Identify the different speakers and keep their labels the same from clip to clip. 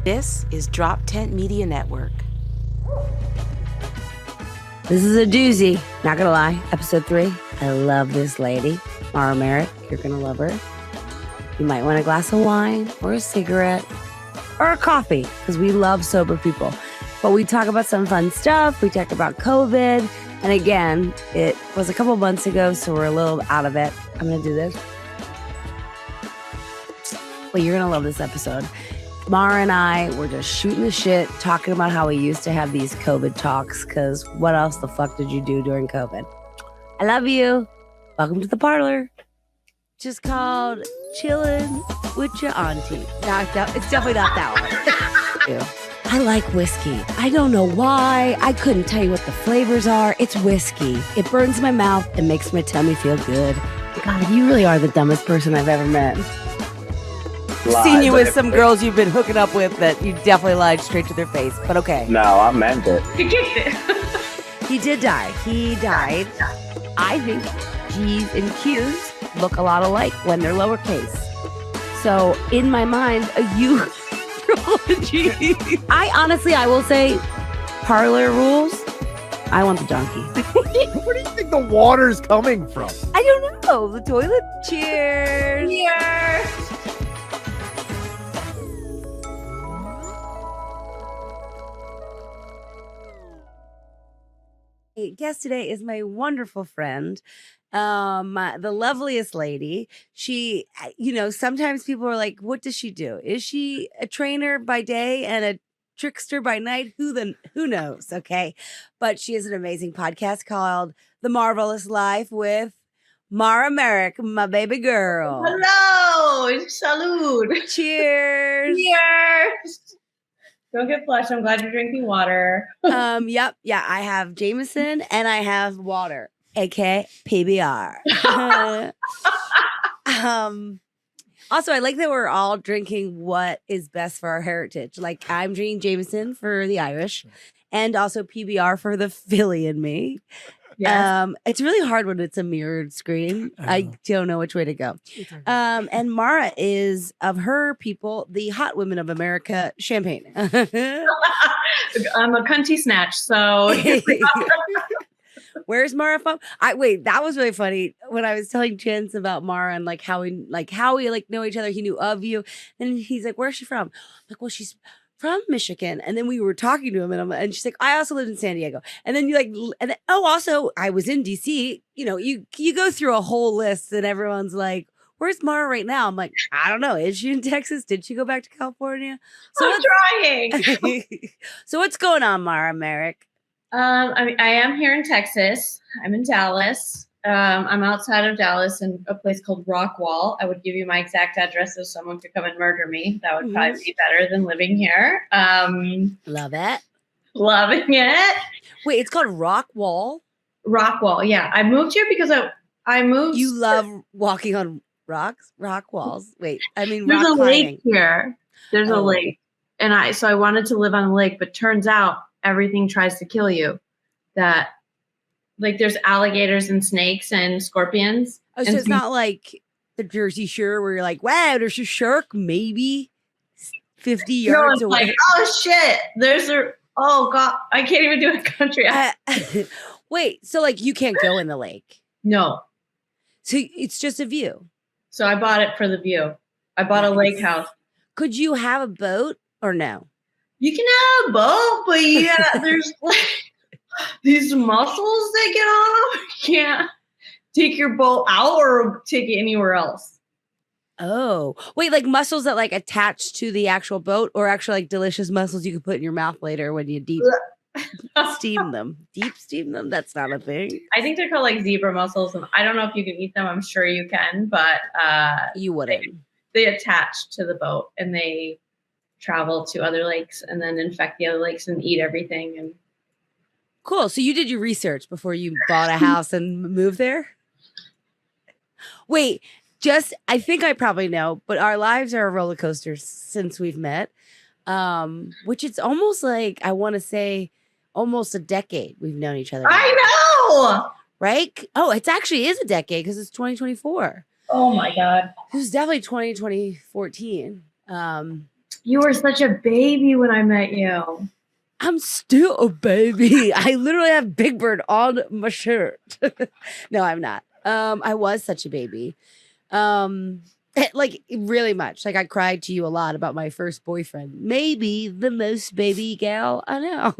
Speaker 1: This is Drop Tent Media Network.
Speaker 2: This is a doozy, not gonna lie. Episode 3. I love this lady, Marek. You're gonna love her. You might want a glass of wine or a cigarette or a coffee because we love sober people. But we talk about some fun stuff. We talk about COVID. And again, it was a couple months ago, so we're a little out of it. I'm gonna do this. Well, you're gonna love this episode. Mara and I were just shooting the shit, talking about how we used to have these COVID talks, because what else the fuck did you do during COVID? I love you. Welcome to the parlor. Just called Chillin' with Your Auntie. It's definitely not that one. I like whiskey. I don't know why. I couldn't tell you what the flavors are. It's whiskey. It burns my mouth and makes my tummy feel good. God, you really are the dumbest person I've ever met. Seen you with some girls you've been hooking up with that you definitely lied straight to their face, but okay.
Speaker 3: No, I meant it.
Speaker 4: He kicked it.
Speaker 2: He did die. He died. I think G's and Q's look a lot alike when they're lowercase. So in my mind, a U I will say, parlor rules. I want the donkey.
Speaker 5: Where do you think the water's coming from?
Speaker 2: I don't know. The toilet. Cheers.
Speaker 4: Cheers.
Speaker 2: Guest today is my wonderful friend, the loveliest lady. She, sometimes people are like, what does she do? Is she a trainer by day and a trickster by night? Who knows? Okay. But she has an amazing podcast called The Marvelous Life with Marek, my baby girl.
Speaker 4: Hello. Salud.
Speaker 2: Cheers.
Speaker 4: Cheers. Don't get flushed. I'm glad you're drinking water.
Speaker 2: Yep. Yeah, I have Jameson and I have water, aka PBR. Also, I like that we're all drinking what is best for our heritage. Like I'm drinking Jameson for the Irish and also PBR for the Philly in me. Yes. It's really hard when it's a mirrored screen. I don't know which way to go. And Mara is, of her people, the hot women of America, champagne.
Speaker 4: I'm a cunty snatch, so
Speaker 2: Where's Mara from? Wait, that was really funny when I was telling Chance about Mara and how we know each other. He knew of you, and he's like, "Where's she from?" I'm like, "Well, she's from Michigan." And then we were talking to him and she's like, I also lived in San Diego. And then also I was in DC. You go through a whole list and everyone's like, where's Mara right now? I'm like, I don't know. Is she in Texas? Did she go back to California? So
Speaker 4: I'm trying.
Speaker 2: So what's going on, Marek?
Speaker 4: I am here in Texas. I'm in Dallas. I'm outside of Dallas in a place called Rockwall. I would give you my exact address if someone could come and murder me. That would probably be better than living here.
Speaker 2: Love it.
Speaker 4: Loving it.
Speaker 2: Wait, it's called Rockwall?
Speaker 4: Rockwall, yeah. I moved here because I moved.
Speaker 2: You love walking on rocks? Rock walls? Wait, I mean
Speaker 4: there's
Speaker 2: rock
Speaker 4: a
Speaker 2: climbing.
Speaker 4: lake here. There's a lake. And I wanted to live on the lake, but turns out everything tries to kill you. There's alligators and snakes and scorpions.
Speaker 2: Oh, so it's not like the Jersey Shore where you're like, wow, there's a shark maybe 50 yards away.
Speaker 4: Like, oh, shit. Oh, God. I can't even do a country accent.
Speaker 2: Wait, so you can't go in the lake?
Speaker 4: No.
Speaker 2: So it's just a view?
Speaker 4: So I bought it for the view. I bought a lake house.
Speaker 2: Could you have a boat or no?
Speaker 4: You can have a boat, but there's these mussels that get on them. You can't take your boat out or take it anywhere else.
Speaker 2: Oh, wait, mussels that attach to the actual boat or actually delicious mussels you could put in your mouth later when you deep steam them? Deep steam them? That's not a thing.
Speaker 4: I think they're called zebra mussels. And I don't know if you can eat them. I'm sure you can, but
Speaker 2: you wouldn't.
Speaker 4: They attach to the boat and they travel to other lakes and then infect the other lakes and eat everything. And
Speaker 2: cool. So you did your research before you bought a house and moved there? Wait, I think I probably know, but our lives are a roller coaster since we've met, which it's almost I want to say almost a decade we've known each other now.
Speaker 4: I know!
Speaker 2: Right? Oh, it actually is a decade because it's 2024.
Speaker 4: Oh, my God.
Speaker 2: It was definitely 2014.
Speaker 4: You were such a baby when I met you.
Speaker 2: I'm still a baby. I literally have Big Bird on my shirt. No, I'm not. I was such a baby. Like really much. Like I cried to you a lot about my first boyfriend. Maybe the most baby gal I know.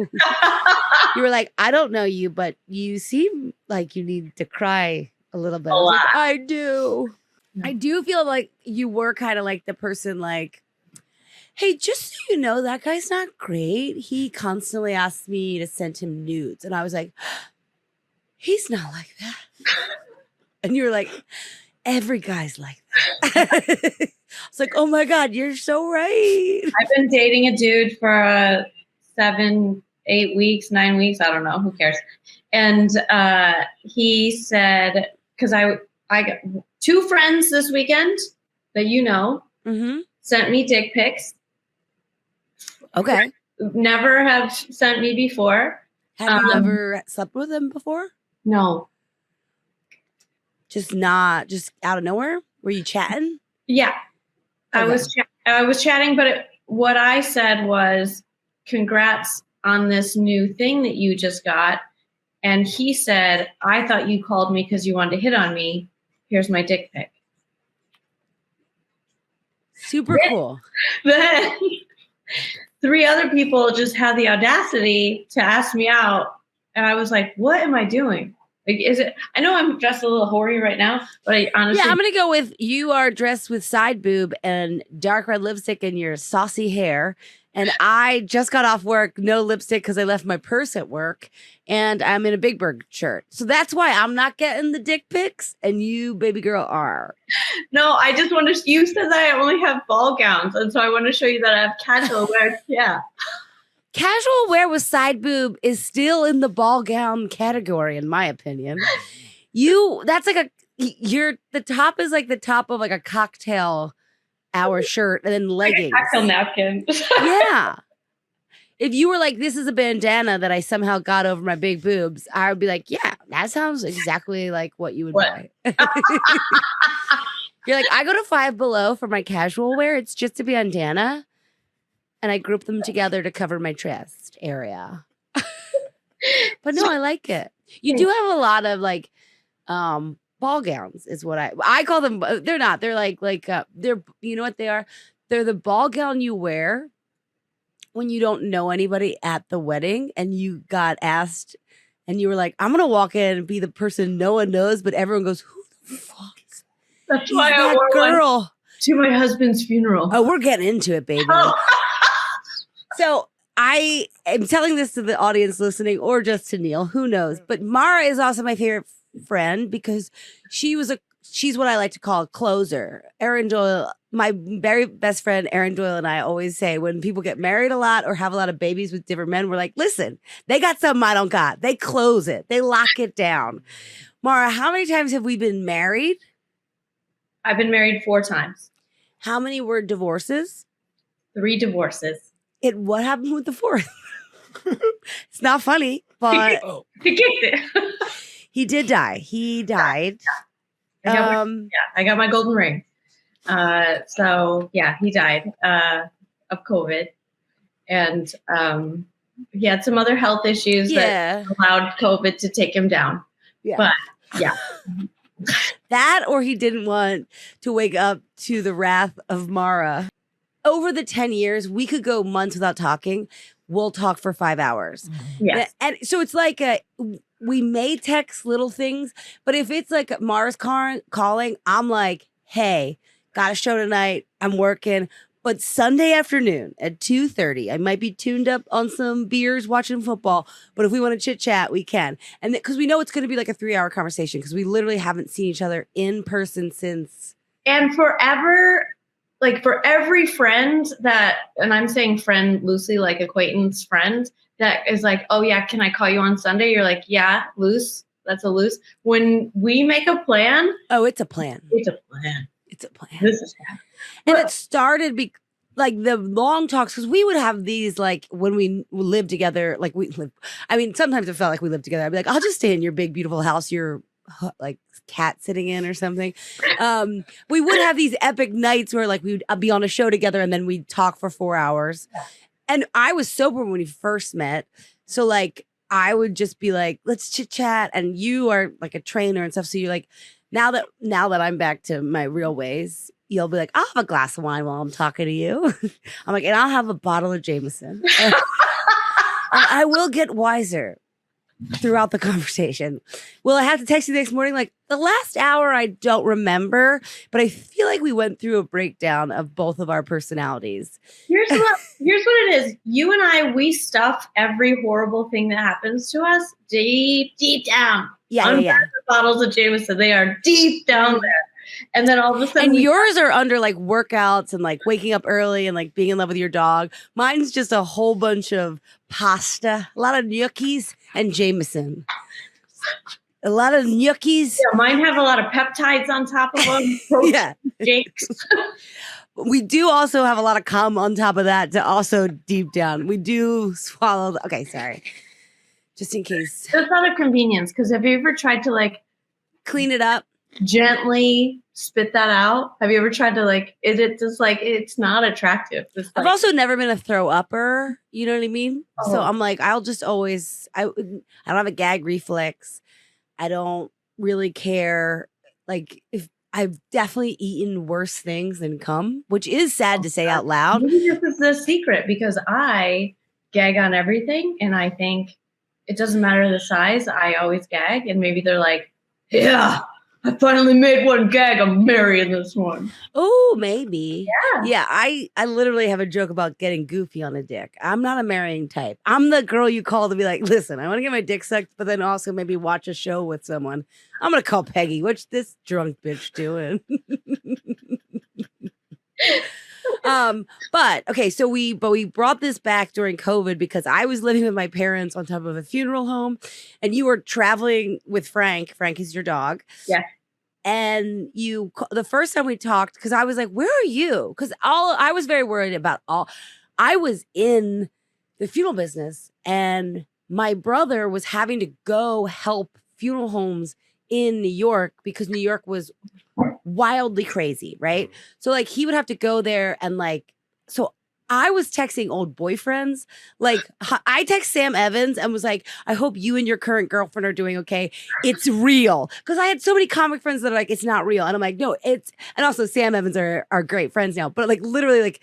Speaker 2: You were like, I don't know you, but you seem like you need to cry a little bit. I was like, I do. I do feel like you were kind of like the person like, hey, just so you know, that guy's not great. He constantly asks me to send him nudes. And I was like, he's not like that. And you were like, every guy's like that. It's like, oh my God, you're so right.
Speaker 4: I've been dating a dude for 7, 8 weeks, 9 weeks. I don't know. Who cares? And he said, because I got 2 friends this weekend that you know sent me dick pics.
Speaker 2: Okay.
Speaker 4: Never have sent me before.
Speaker 2: Have you ever slept with them before?
Speaker 4: No.
Speaker 2: Just out of nowhere? Were you chatting?
Speaker 4: Yeah.
Speaker 2: Okay.
Speaker 4: I was chatting, but what I said was, congrats on this new thing that you just got. And he said, I thought you called me because you wanted to hit on me. Here's my dick pic.
Speaker 2: Super cool.
Speaker 4: Then 3 other people just had the audacity to ask me out. And I was like, what am I doing? Like, is it? I know I'm dressed a little hoary right now, but I honestly.
Speaker 2: Yeah, I'm going to go with you are dressed with side boob and dark red lipstick and your saucy hair. And I just got off work, no lipstick because I left my purse at work. And I'm in a Big Bird shirt. So that's why I'm not getting the dick pics and you, baby girl, are.
Speaker 4: No, I just want to. You said that I only have ball gowns. And so I want to show you that I have casual wear. Yeah.
Speaker 2: Casual wear with side boob is still in the ball gown category, in my opinion. That's like the top is like the top of like a cocktail hour shirt and then leggings.
Speaker 4: Cocktail napkin.
Speaker 2: Yeah. If you were like, this is a bandana that I somehow got over my big boobs, I would be like, yeah, that sounds exactly like what you would buy. You're like, I go to Five Below for my casual wear. It's just a bandana. And I group them together to cover my chest area. But no, I like it. You do have a lot of like ball gowns is what I call them. They're not. They're they're, you know what they are? They're the ball gown you wear when you don't know anybody at the wedding and you got asked and you were like, I'm going to walk in and be the person no one knows, but everyone goes, who the fuck?
Speaker 4: That's why I wore
Speaker 2: girl
Speaker 4: one to my husband's funeral.
Speaker 2: Oh, we're getting into it, baby.
Speaker 4: Oh.
Speaker 2: So I am telling this to the audience listening or just to Neil, who knows? But Mara is also my favorite friend because she's what I like to call a closer. Erin Doyle, my very best friend, Erin Doyle and I always say when people get married a lot or have a lot of babies with different men, we're like, listen, they got something I don't got. They close it. They lock it down. Mara, how many times have we been married?
Speaker 4: I've been married 4 times.
Speaker 2: How many were divorces?
Speaker 4: 3 divorces.
Speaker 2: What happened with the 4th? It's not funny, but
Speaker 4: he kicked it.
Speaker 2: He did die. He died.
Speaker 4: I got my golden ring. So yeah, he died of COVID, and he had some other health issues that allowed COVID to take him down. Yeah. But yeah.
Speaker 2: That or he didn't want to wake up to the wrath of Mara. Over the 10 years, we could go months without talking. We'll talk for 5 hours.
Speaker 4: Yes.
Speaker 2: And so it's like we may text little things, but if it's like Mara's calling, I'm like, hey, got a show tonight. I'm working. But Sunday afternoon at 2:30, I might be tuned up on some beers watching football. But if we want to chit chat, we can. And because we know it's going to be like a 3-hour conversation because we literally haven't seen each other in person since.
Speaker 4: And forever, like for every friend that, and I'm saying friend loosely, like acquaintance friend that is like, oh yeah, can I call you on Sunday? You're like, yeah, loose. That's a loose. When we make a plan.
Speaker 2: Oh, it's a plan.
Speaker 4: It's a plan.
Speaker 2: It's a plan.
Speaker 4: This is happening.
Speaker 2: And it started like the long talks because we would have these like when we lived together. Like sometimes it felt like we lived together. I'd be like, I'll just stay in your big beautiful house you're like cat sitting in or something. We would have these epic nights where like we'd be on a show together and then we'd talk for 4 hours. And I was sober when we first met. So like I would just be like, let's chit chat. And you are like a trainer and stuff. So you're like, now that I'm back to my real ways, you'll be like, I'll have a glass of wine while I'm talking to you. I'm like, and I'll have a bottle of Jameson. And I will get wiser throughout the conversation. Will I have to text you the next morning? Like the last hour, I don't remember, but I feel like we went through a breakdown of both of our personalities.
Speaker 4: Here's what it is. You and I, we stuff every horrible thing that happens to us deep down.
Speaker 2: Yeah.
Speaker 4: Bottles of Jameson, they are deep down there. And then all of a sudden,
Speaker 2: and yours are under like workouts and like waking up early and like being in love with your dog. Mine's just a whole bunch of pasta, a lot of gnocchis and Jameson. A lot of gnocchis.
Speaker 4: Yeah, mine have a lot of peptides on top of them.
Speaker 2: Yeah.
Speaker 4: Shakes.
Speaker 2: We do also have a lot of cum on top of that to also deep down. We do swallow. Okay, sorry. Just in case.
Speaker 4: Just out of convenience, because have you ever tried to like
Speaker 2: clean it up?
Speaker 4: Gently spit that out? Have you ever tried to like, is it just like, it's not attractive?
Speaker 2: I've also never been a throw upper, you know what I mean?
Speaker 4: Oh.
Speaker 2: So I'm like, I'll just always, I don't have a gag reflex. I don't really care. Like if I've definitely eaten worse things than cum, which is sad to say out loud.
Speaker 4: Maybe this is the secret, because I gag on everything and I think it doesn't matter the size. I always gag, and maybe they're like, yeah, I finally made one gag. I'm marrying this one.
Speaker 2: Oh, maybe.
Speaker 4: Yeah.
Speaker 2: Yeah. I literally have a joke about getting goofy on a dick. I'm not a marrying type. I'm the girl you call to be like, listen, I want to get my dick sucked, but then also maybe watch a show with someone. I'm going to call Peggy. What's this drunk bitch doing? But okay, so we brought this back during COVID because I was living with my parents on top of a funeral home, and you were traveling with Frank. Frank is your dog.
Speaker 4: Yeah.
Speaker 2: And the first time we talked, because I was like, where are you? Because I was very worried about I was in the funeral business, and my brother was having to go help funeral homes in New York because New York was wildly crazy, right? So like he would have to go there, and like, so I was texting old boyfriends. Like I text Sam Evans and was like, I hope you and your current girlfriend are doing okay. It's real. Because I had so many comic friends that are like, it's not real. And I'm like, no, and also Sam Evans are great friends now. But like literally like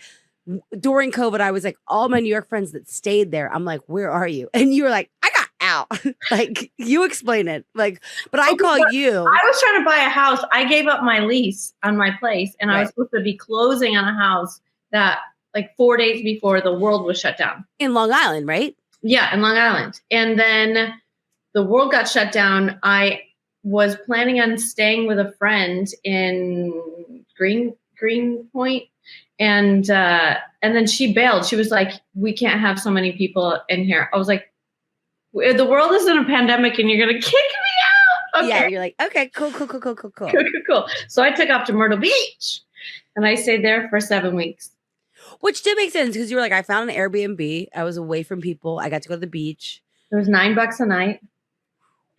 Speaker 2: during COVID, I was like, all my New York friends that stayed there, I'm like, where are you? And you were like, I got out. Like you explain it. Like, but I call you.
Speaker 4: I was trying to buy a house. I gave up my lease on my place, and I was supposed to be closing on a house that like 4 days before the world was shut down.
Speaker 2: In Long Island, right?
Speaker 4: Yeah, in Long Island. And then the world got shut down. I was planning on staying with a friend in Greenpoint. And then she bailed. She was like, we can't have so many people in here. I was like, the world is in a pandemic and you're going to kick me out? Okay.
Speaker 2: Yeah, you're like, okay, cool.
Speaker 4: Cool. So I took off to Myrtle Beach, and I stayed there for 7 weeks.
Speaker 2: Which did make sense because you were like, I found an Airbnb. I was away from people. I got to go to the beach.
Speaker 4: It was $9 a night.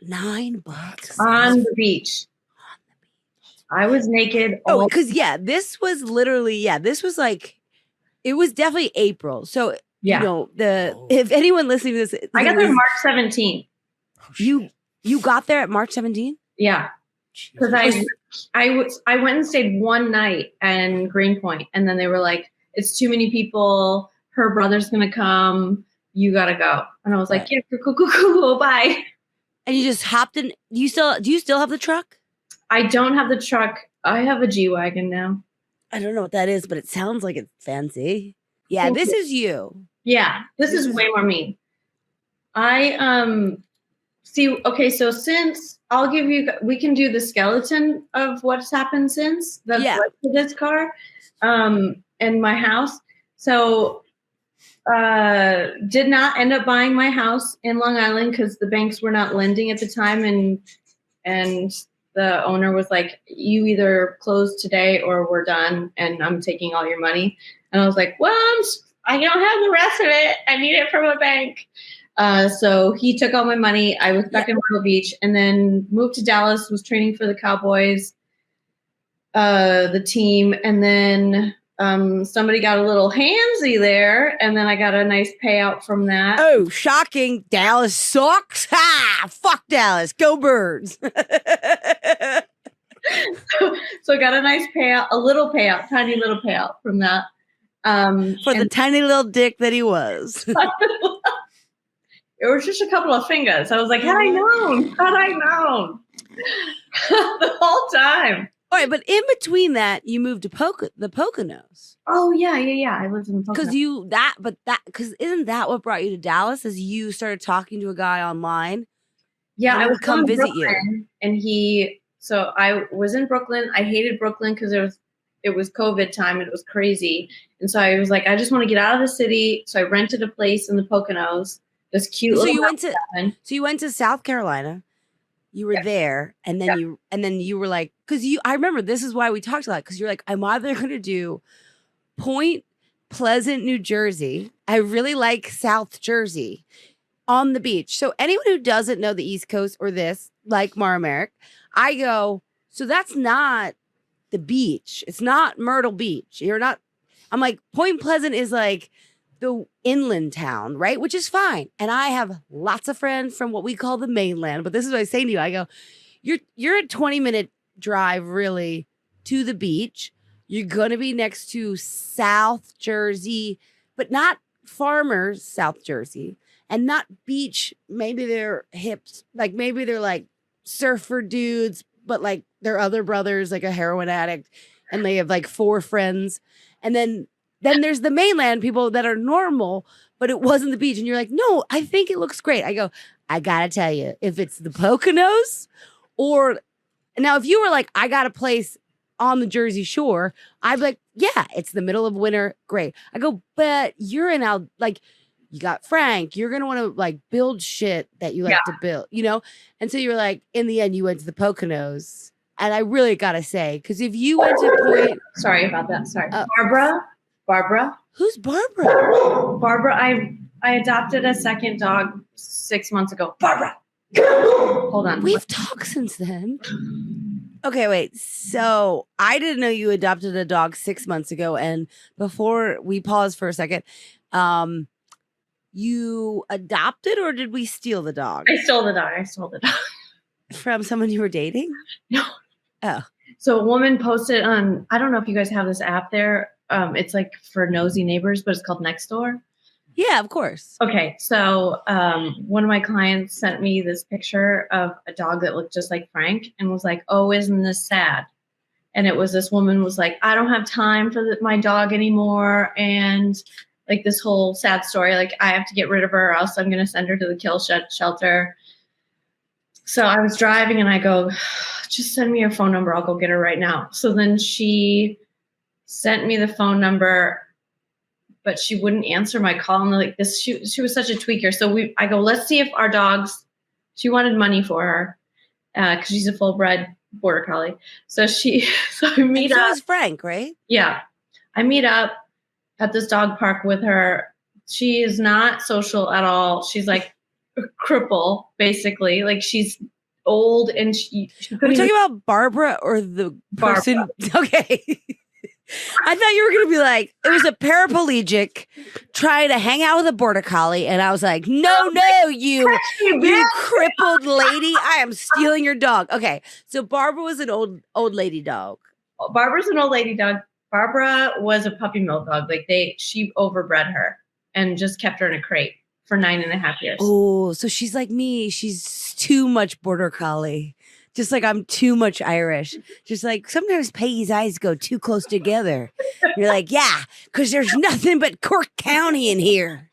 Speaker 2: $9
Speaker 4: on the beach. I was naked.
Speaker 2: Oh, because this was literally this was like, it was definitely April. So you know if anyone listening to this,
Speaker 4: I got there March 17th.
Speaker 2: You got there at March 17th?
Speaker 4: Yeah, because I went and stayed one night in Greenpoint, and then they were like, it's too many people. Her brother's gonna come. You gotta go. And I was like, yeah, cool, bye.
Speaker 2: And you just hopped in. Do you still have the truck?
Speaker 4: I don't have the truck. I have a G-Wagon now.
Speaker 2: I don't know what that is, but it sounds like it's fancy. Yeah, this is you.
Speaker 4: Yeah, this is way more me. I see. Okay, so since we can do the skeleton of what's happened since that's led to this car. In my house. So did not end up buying my house in Long Island because the banks were not lending at the time, and the owner was like, you either close today or we're done and I'm taking all your money. And I was like, well, I don't have the rest of it. I need it from a bank. So he took all my money. I was stuck in Myrtle Beach and then moved to Dallas, was training for the Cowboys, the team. And then somebody got a little handsy there. And then I got a nice payout from that.
Speaker 2: Oh, shocking. Dallas sucks. Ha! Fuck Dallas. Go Birds.
Speaker 4: So I got a nice payout, tiny little payout from that.
Speaker 2: For the tiny little dick that he was.
Speaker 4: It was just a couple of fingers. I was like, had I known the whole time.
Speaker 2: All right, but in between that, you moved to the Poconos.
Speaker 4: Oh yeah. I lived in the Poconos.
Speaker 2: Because isn't that what brought you to Dallas? As you started talking to a guy online?
Speaker 4: Yeah, I
Speaker 2: would come visit
Speaker 4: Brooklyn, you. So I was in Brooklyn. I hated Brooklyn because it was COVID time and it was crazy. And so I was like, I just want to get out of the city. So I rented a place in the Poconos. This cute.
Speaker 2: So you went to South Carolina. You were there, and then you were like, because I remember this is why we talked a lot, because you're like, I'm either going to do Point Pleasant, New Jersey. I really like South Jersey on the beach. So anyone who doesn't know the East Coast or this, like Marek, I go, so that's not the beach. It's not Myrtle Beach. I'm like, Point Pleasant is like the inland town, right? Which is fine. And I have lots of friends from what we call the mainland. But this is what I say to you. I go, you're a 20-minute drive really to the beach. You're going to be next to South Jersey, but not Farmers, South Jersey, and not beach. Maybe they're hips. Like maybe they're like surfer dudes, but like their other brother's like a heroin addict and they have like 4 friends. And then there's the mainland people that are normal, but it wasn't the beach. And you're like, no, I think it looks great. I go, I got to tell you, if it's the Poconos or now, if you were like, I got a place on the Jersey Shore, I'd be like, yeah, it's the middle of winter. Great. I go, but you're in out, like, you got Frank, you're going to want to like build shit that you like to build, you know? And so you're like, in the end, you went to the Poconos. And I really got to say, because if you went to Point.
Speaker 4: Sorry about that. Sorry. Barbara.
Speaker 2: Who's Barbara?
Speaker 4: Barbara, I adopted a second dog 6 months ago. Barbara. Hold on.
Speaker 2: We've talked since then. Okay, wait. So I didn't know you adopted a dog 6 months ago. And before we pause for a second, you adopted or did we steal the dog?
Speaker 4: I stole the dog.
Speaker 2: From someone you were dating?
Speaker 4: No.
Speaker 2: Oh.
Speaker 4: So a woman posted on, I don't know if you guys have this app there. It's like for nosy neighbors, but it's called Nextdoor.
Speaker 2: Yeah, of course.
Speaker 4: Okay. So one of my clients sent me this picture of a dog that looked just like Frank and was like, oh, isn't this sad? And it was this woman was like, I don't have time for my dog anymore. And like this whole sad story, like I have to get rid of her or else I'm going to send her to the kill shelter. So I was driving and I go, just send me your phone number. I'll go get her right now. So then she sent me the phone number, but she wouldn't answer my call. And like this, she was such a tweaker. So I go, let's see if our dogs, she wanted money for her because she's a full bred border collie. So I meet up.
Speaker 2: So is Frank, right?
Speaker 4: Yeah. I meet up at this dog park with her. She is not social at all. She's like a cripple, basically. Like she's old and
Speaker 2: Are we talking about Barbara or the person? Barbara. Okay. I thought you were going to be like, it was a paraplegic trying to hang out with a border collie. And I was like, no, you crippled lady. I am stealing your dog. Okay. So Barbara was an old lady dog.
Speaker 4: Barbara's an old lady dog. Barbara was a puppy mill dog. Like she overbred her and just kept her in a crate for 9.5 years.
Speaker 2: Oh, so she's like me. She's too much border collie. Just like I'm too much Irish. Just like sometimes Peggy's eyes go too close together. You're like, yeah, because there's nothing but Cork County in here.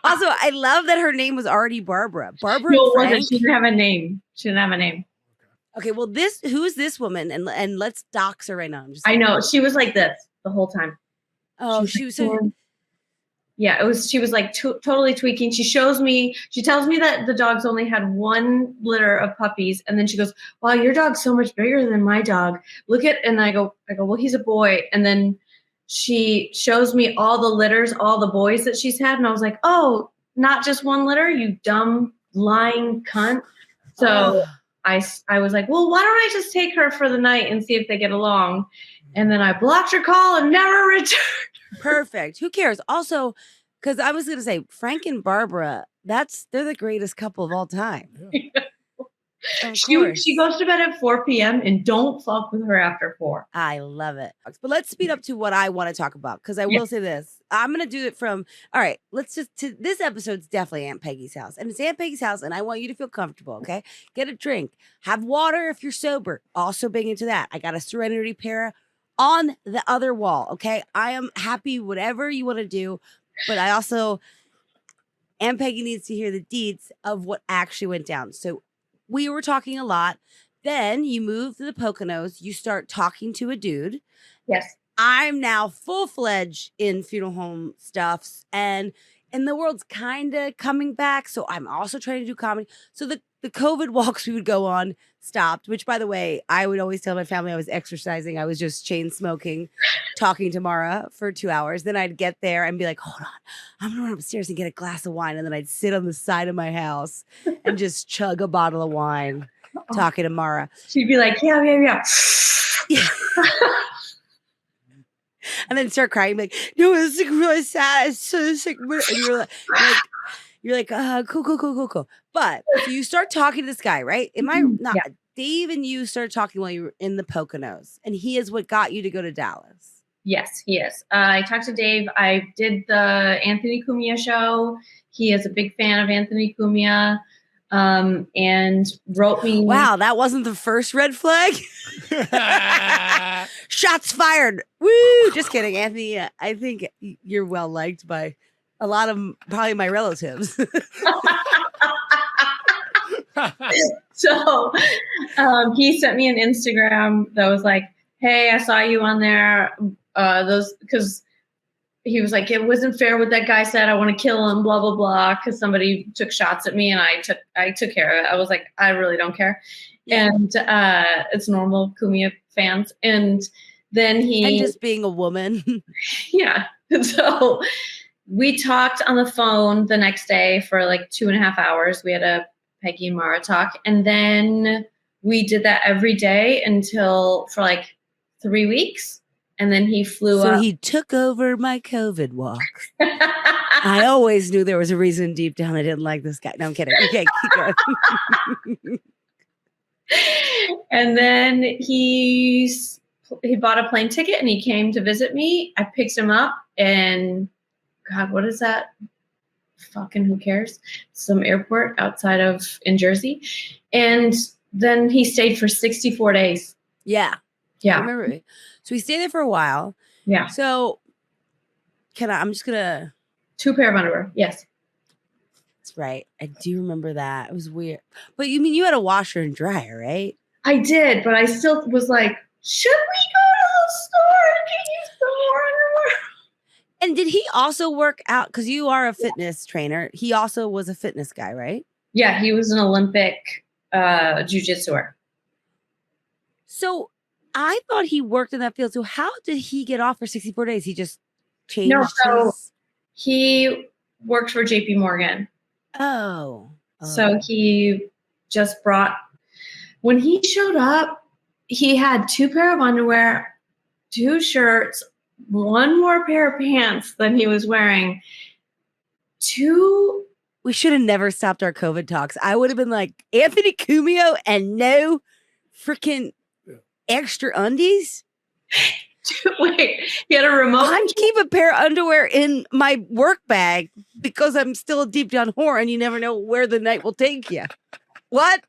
Speaker 2: Also, I love that her name was already Barbara. Barbara.
Speaker 4: No, it wasn't. She didn't have a name.
Speaker 2: Okay, well, who's this woman? And let's dox her right now.
Speaker 4: I know. She was like this the whole time.
Speaker 2: Oh, she was so.
Speaker 4: Yeah, she was like totally tweaking. She tells me that the dogs only had 1 litter of puppies. And then she goes, wow, your dog's so much bigger than my dog. And I go, well, he's a boy. And then she shows me all the litters, all the boys that she's had. And I was like, oh, not just one litter, you dumb, lying cunt. So I was like, well, why don't I just take her for the night and see if they get along? And then I blocked her call and never returned.
Speaker 2: Perfect. Who cares? Also, because I was going to say, Frank and Barbara, they're the greatest couple of all time.
Speaker 5: Yeah.
Speaker 4: She goes to bed at 4 p.m. and don't fuck with her after 4.
Speaker 2: I love it. But let's speed up to what I want to talk about, because I will say this. I'm going to do it from, all right, this episode's definitely Aunt Peggy's house. And it's Aunt Peggy's house, and I want you to feel comfortable, okay? Get a drink. Have water if you're sober. Also big into that. I got a Serenity Para on the other wall, okay? I am happy whatever you want to do, but I also, Aunt Peggy needs to hear the deeds of what actually went down. So we were talking a lot. Then you move to the Poconos. You start talking to a dude.
Speaker 4: Yes.
Speaker 2: I'm now full-fledged in funeral home stuffs, and the world's kind of coming back. So I'm also trying to do comedy. So the COVID walks we would go on stopped, which, by the way, I would always tell my family I was exercising. I was just chain smoking, talking to Mara for 2 hours. Then I'd get there and be like, hold on, I'm going to run upstairs and get a glass of wine. And then I'd sit on the side of my house and just chug a bottle of wine, talking to Mara.
Speaker 4: She'd be like, yeah.
Speaker 2: And then start crying, like, no, it's like really sad. It's so sick. And you're like, cool. But so you start talking to this guy, right? Am I not? Yeah. Dave and you started talking while you were in the Poconos, and he is what got you to go to Dallas.
Speaker 4: Yes, he is. I talked to Dave. I did the Anthony Cumia show. He is a big fan of Anthony Cumia. And wrote me.
Speaker 2: Wow, that wasn't the first red flag. Shots fired. Woo! Just kidding, Anthony. I think you're well liked by a lot of probably my relatives.
Speaker 4: So he sent me an Instagram that was like, hey, I saw you on there. Because he was like, it wasn't fair what that guy said. I want to kill him, blah, blah, blah. Because somebody took shots at me and I took care of it. I was like, I really don't care. Yeah. And it's normal Cumia fans. And then
Speaker 2: and just being a woman.
Speaker 4: Yeah. So we talked on the phone the next day for like 2.5 hours. We had a Peggy and Mara talk. And then we did that every day for like 3 weeks. And then he flew up.
Speaker 2: So he took over my COVID walks. I always knew there was a reason deep down I didn't like this guy. No, I'm kidding. Okay, keep going.
Speaker 4: And then he bought a plane ticket and he came to visit me. I picked him up and God, what is that? Fucking who cares? Some airport outside in Jersey. And then he stayed for 64 days.
Speaker 2: Yeah.
Speaker 4: Yeah.
Speaker 2: I remember. So we stayed there for a while.
Speaker 4: Yeah.
Speaker 2: So I'm just going to.
Speaker 4: 2 pair of underwear. Yes.
Speaker 2: That's right. I do remember that. It was weird. But you mean you had a washer and dryer, right?
Speaker 4: I did, but I still was like, should we go to the store and get you some more underwear?
Speaker 2: And did he also work out? Because you are a fitness trainer. He also was a fitness guy, right?
Speaker 4: Yeah, he was an Olympic jiu-jitsuer.
Speaker 2: So I thought he worked in that field. So how did he get off for 64 days? He just changed
Speaker 4: he worked for JP Morgan.
Speaker 2: Oh.
Speaker 4: So he just when he showed up, he had 2 pair of underwear, 2 shirts, 1 more pair of pants than he was wearing. 2.
Speaker 2: We should have never stopped our COVID talks. I would have been like, Anthony Cumia and no freaking extra undies?
Speaker 4: Wait, he had a remote.
Speaker 2: I keep a pair of underwear in my work bag because I'm still a deep down whore and you never know where the night will take you. What?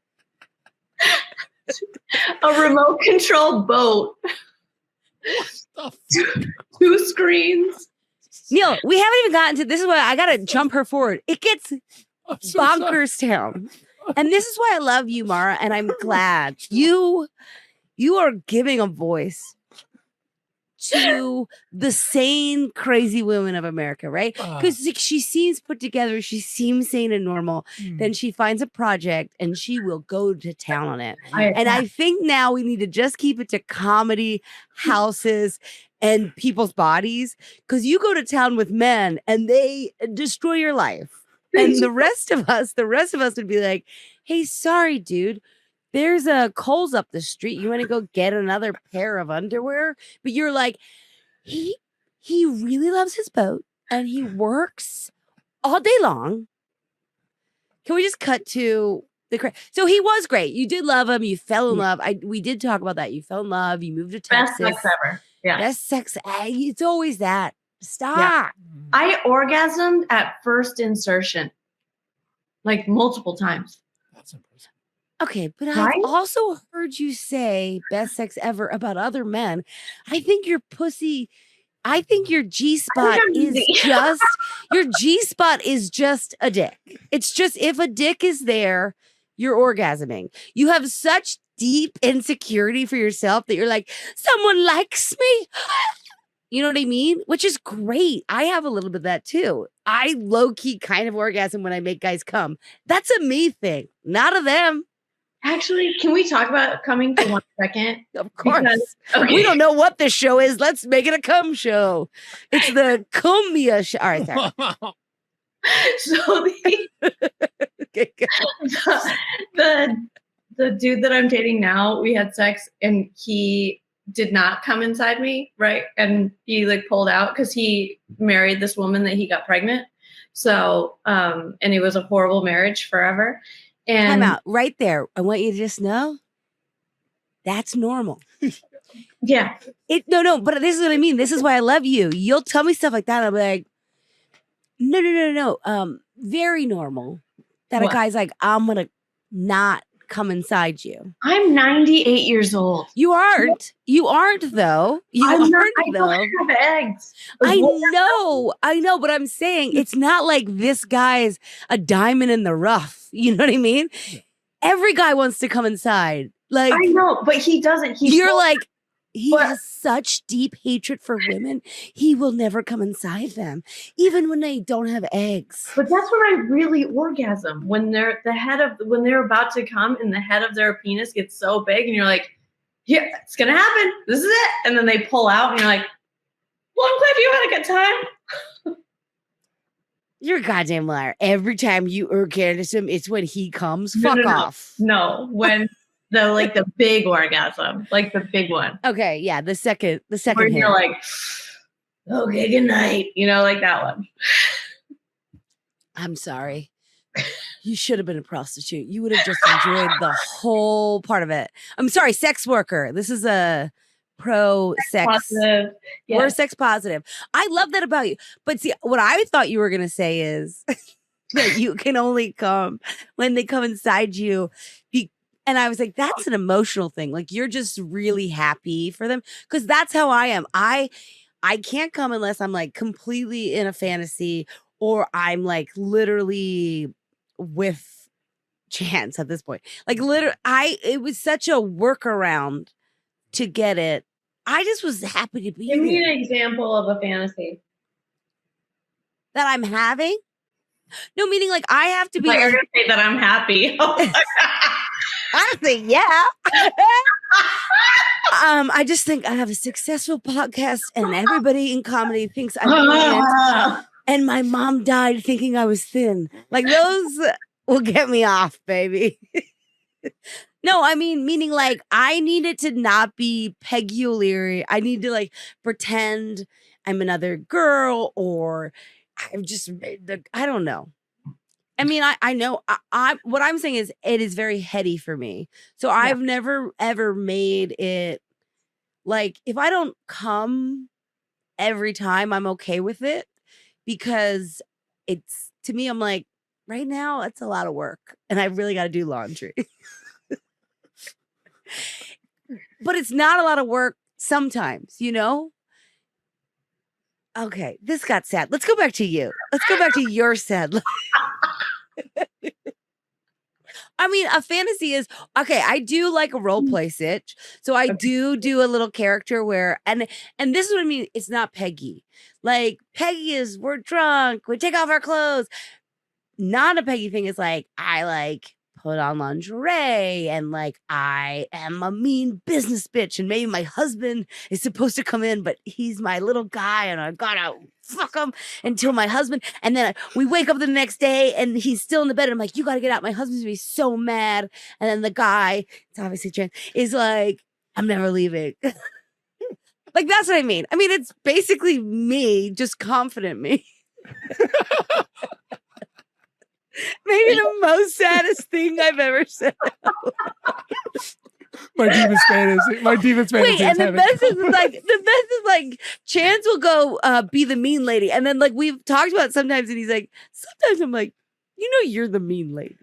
Speaker 4: A remote control boat. 2 screens.
Speaker 2: Neil, we haven't even gotten to this. Is why I gotta jump her forward. It gets bonkers town. And this is why I love you, Mara, and I'm glad you are giving a voice to the sane, crazy women of America, right? Because she seems put together, she seems sane and normal. Then she finds a project and she will go to town on it. I think now we need to just keep it to comedy, houses, and people's bodies, because you go to town with men and they destroy your life. And the rest of us would be like, hey, sorry, dude. There's a Kohl's up the street. You want to go get another pair of underwear? But you're like, he really loves his boat and he works all day long. Can we just cut to so he was great. You did love him. You fell in love. We did talk about that. You fell in love. You moved to Texas.
Speaker 4: Best sex ever. Yeah.
Speaker 2: Best sex. It's always that. Stop.
Speaker 4: Yeah. I orgasmed at first insertion, like multiple times. That's
Speaker 5: impressive.
Speaker 2: Okay, but I've also heard you say best sex ever about other men. I think your G-spot is just a dick. It's just if a dick is there, you're orgasming. You have such deep insecurity for yourself that you're like, someone likes me. You know what I mean? Which is great. I have a little bit of that too. I low-key kind of orgasm when I make guys come. That's a me thing, not a them.
Speaker 4: Actually, can we talk about coming for 1 second?
Speaker 2: Of course. We don't know what this show is. Let's make it a cum show. It's the cumbia show. All right, sorry.
Speaker 4: So the dude that I'm dating now, we had sex and he did not come inside me, right? And he like pulled out because he married this woman that he got pregnant. So, and it was a horrible marriage forever. And
Speaker 2: time out right there. I want you to just know that's normal.
Speaker 4: Yeah.
Speaker 2: No, but this is what I mean. This is why I love you. You'll tell me stuff like that. I'll be like, no. Very normal. That a guy's like, I'm gonna not come inside you.
Speaker 4: I'm 98 years old.
Speaker 2: You aren't. You aren't though. I don't
Speaker 4: have eggs.
Speaker 2: I know, but I'm saying it's not like this guy's a diamond in the rough. You know what I mean? Every guy wants to come inside. Like
Speaker 4: I know, but he doesn't.
Speaker 2: He has such deep hatred for women. He will never come inside them, even when they don't have eggs.
Speaker 4: But that's when I really orgasm. When they're when they're about to come and the head of their penis gets so big, and you're like, "Yeah, it's gonna happen. This is it." And then they pull out, and you're like, "Well, I'm glad you had a good time."
Speaker 2: You're a goddamn liar. Every time you orgasm, it's when he comes. Fuck off.
Speaker 4: No, when. The big orgasm, like the big one.
Speaker 2: Okay, yeah, the second.
Speaker 4: Where you're like, okay, good night. You know, like that one.
Speaker 2: I'm sorry. You should have been a prostitute. You would have just enjoyed the whole part of it. I'm sorry, sex worker. This is a pro-sex.
Speaker 4: Positive. Yes.
Speaker 2: We're sex positive. I love that about you. But see, what I thought you were going to say is that you can only come when they come inside you. And I was like, that's an emotional thing. Like, you're just really happy for them. Because that's how I am. I can't come unless I'm like completely in a fantasy or I'm like literally with chance at this point. Like, it was such a workaround to get it. I just was happy to be
Speaker 4: Give me
Speaker 2: there.
Speaker 4: an example of a fantasy
Speaker 2: that I'm having. No, meaning like I have to be.
Speaker 4: You're gonna say that I'm happy.
Speaker 2: Honestly, yeah. I just think I have a successful podcast and everybody in comedy thinks I'm brilliant. And my mom died thinking I was thin. Like those will get me off, baby. No, I mean, meaning like I need it to not be Peggy O'Leary. I need to like pretend I'm another girl or I've just I don't know. I mean, I know what I'm saying is it is very heady for me. So I've never, ever made it like if I don't come every time, I'm okay with it because it's to me, I'm like, right now, it's a lot of work and I really got to do laundry. But it's not a lot of work sometimes, you know? Okay, this got sad. Let's go back to you. Let's go back to your sad life. I mean, a fantasy is okay. I do like a role play sitch, so I do a little character where and this is what I mean. It's not Peggy. Like Peggy is we're drunk, we take off our clothes. Not a Peggy thing is like I like put on lingerie and like I am a mean business bitch and maybe my husband is supposed to come in, but he's my little guy and I gotta fuck him until my husband. And then we wake up the next day and he's still in the bed. And I'm like, you gotta get out. My husband's gonna be so mad. And then the guy, it's obviously trans, is like, I'm never leaving. Like, that's what I mean. I mean, it's basically me, just confident me. Maybe the most saddest thing I've ever said.
Speaker 3: My demon fantasy.
Speaker 2: Wait, and the best is like Chance will go be the mean lady. And then like we've talked about sometimes, and he's like, sometimes I'm like, you know, you're the mean lady.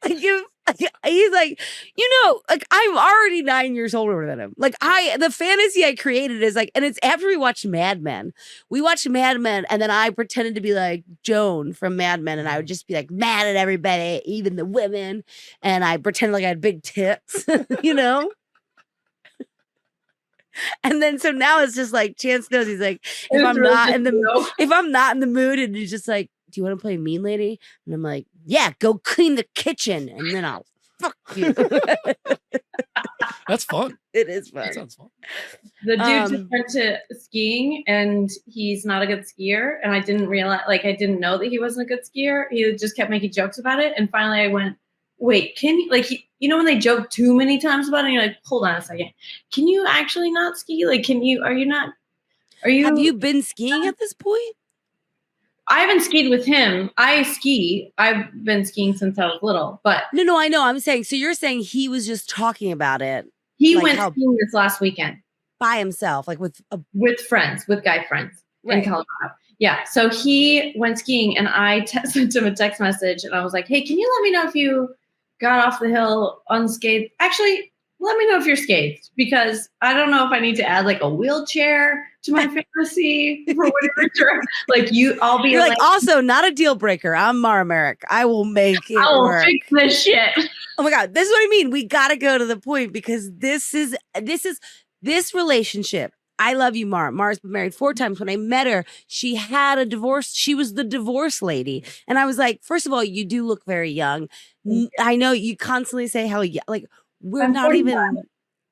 Speaker 2: He's like, you know, like I'm already 9 years older than him. Like the fantasy I created is like, and it's after we watched Mad Men. We watched Mad Men, and then I pretended to be like Joan from Mad Men, and I would just be like mad at everybody, even the women, and I pretended like I had big tits, you know. And then so now it's just like Chance knows he's like, if I'm not in the mood, and he's just like, do you want to play mean lady? And I'm like, yeah, go clean the kitchen and then I'll fuck you.
Speaker 3: That's fun.
Speaker 2: It is fun.
Speaker 3: That sounds fun.
Speaker 4: The dude just went to skiing and he's not a good skier. And I didn't realize, like, I didn't know that he wasn't a good skier. He just kept making jokes about it. And finally I went, wait, can you, like, you know, when they joke too many times about it, and you're like, hold on a second. Can you actually not ski? Like, have you
Speaker 2: been skiing at this point?
Speaker 4: I haven't skied with him. I ski. I've been skiing since I was little, but
Speaker 2: no, I know. I'm saying, so you're saying he was just talking about it.
Speaker 4: He went skiing this last weekend
Speaker 2: by himself, like with
Speaker 4: friends, with guy friends
Speaker 2: in
Speaker 4: Colorado. Yeah. So he went skiing, and I sent him a text message, and I was like, "Hey, can you let me know if you got off the hill unscathed? Actually, let me know if you're scathed, because I don't know if I need to add like a wheelchair to my fantasy for whatever. Like I'll be
Speaker 2: like, also not a deal breaker. I'm Marek. I will make it work.
Speaker 4: Fix this shit.
Speaker 2: Oh my God. This is what I mean. We got to go to the point, because this relationship. I love you, Mara. Mara's been married 4 times. When I met her, she had a divorce. She was the divorce lady. And I was like, first of all, you do look very young. I know you constantly say how young, like, I'm not 45. Even,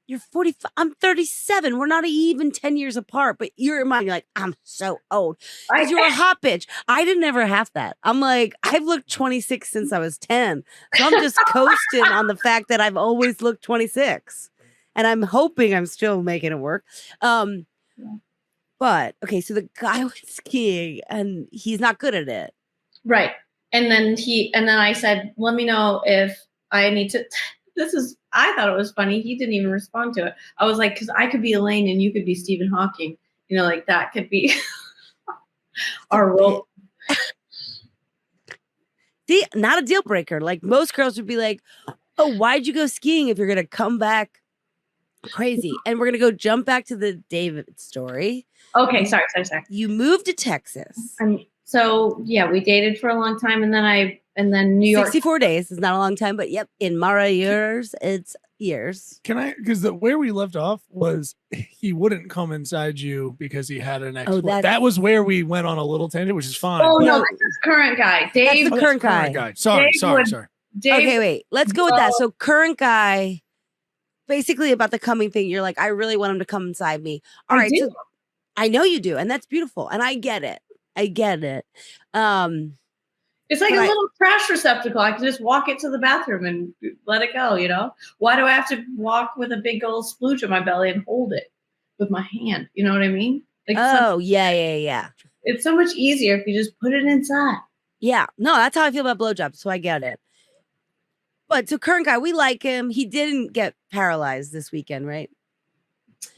Speaker 2: you're 45. I'm 37. We're not even 10 years apart, but you're in mind, you're like, I'm so old. Because you're a hot bitch. I didn't ever have that. I'm like, I've looked 26 since I was 10. So I'm just coasting on the fact that I've always looked 26. And I'm hoping I'm still making it work. But okay, so the guy was skiing and he's not good at it.
Speaker 4: Right. And then I said, let me know if I need to. I thought it was funny. He didn't even respond to it. I was like, because I could be Elaine and you could be Stephen Hawking. You know, like that could be our role.
Speaker 2: See, not a deal breaker. Like most girls would be like, oh, why'd you go skiing if you're going to come back crazy? And we're going to go jump back to the David story.
Speaker 4: Okay, sorry.
Speaker 2: You moved to Texas.
Speaker 4: So yeah, we dated for a long time, and then New York.
Speaker 2: 64 days is not a long time, but yep, in Mara years, it's years.
Speaker 3: Because where we left off was he wouldn't come inside you because he had an ex. That was where we went on a little tangent, which is fine.
Speaker 4: Oh no, this is current guy, Dave.
Speaker 2: That's the current guy.
Speaker 3: Sorry.
Speaker 4: Dave,
Speaker 2: okay, wait, let's go with that. So current guy, basically about the coming thing. You're like, I really want him to come inside me. All right, so I know you do, and that's beautiful, and I get it.
Speaker 4: It's like a little trash receptacle. I can just walk it to the bathroom and let it go, you know? Why do I have to walk with a big old splooge on my belly and hold it with my hand? You know what I mean? Like
Speaker 2: yeah.
Speaker 4: It's so much easier if you just put it inside.
Speaker 2: Yeah. No, that's how I feel about blowjobs, so I get it. But so current guy, we like him. He didn't get paralyzed this weekend, right?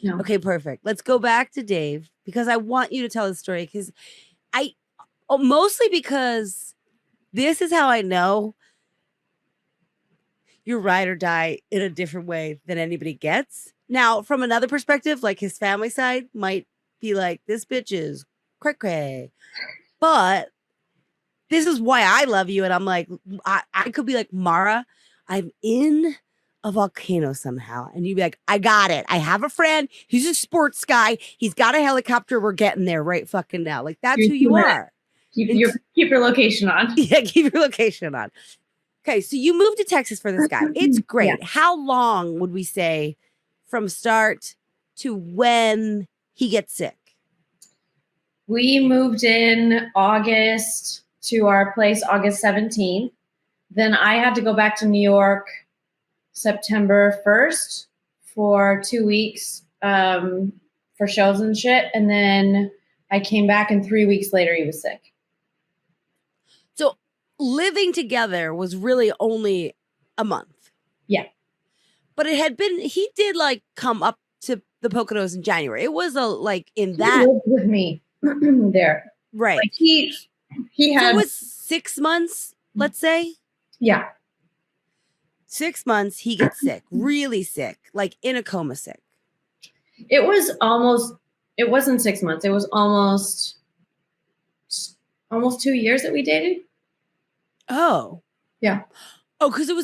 Speaker 4: No.
Speaker 2: Okay, perfect. Let's go back to Dave, because I want you to tell the story, because mostly because this is how I know you're ride or die in a different way than anybody gets. Now, from another perspective, like his family side might be like, this bitch is cray-cray. But this is why I love you. And I'm like, I could be like, Mara, I'm in a volcano somehow. And you'd be like, I got it. I have a friend. He's a sports guy. He's got a helicopter. We're getting there right fucking now. Like, that's who you are.
Speaker 4: Keep your location on.
Speaker 2: Yeah, keep your location on. Okay, so you moved to Texas for this guy. It's great.
Speaker 4: Yeah.
Speaker 2: How long would we say from start to when he gets sick?
Speaker 4: We moved in August to our place, August 17th. Then I had to go back to New York September 1st for 2 weeks for shows and shit. And then I came back, and 3 weeks later he was sick.
Speaker 2: So living together was really only a month.
Speaker 4: Yeah.
Speaker 2: But he did like come up to the Poconos in January. It was
Speaker 4: He lived with me there.
Speaker 2: Right.
Speaker 4: Like he had.
Speaker 2: So it was 6 months, let's say.
Speaker 4: Yeah.
Speaker 2: 6 months, he gets sick, really sick, like in a coma sick.
Speaker 4: It wasn't 6 months. It was almost 2 years that we dated.
Speaker 2: Oh.
Speaker 4: Yeah.
Speaker 2: Oh, because in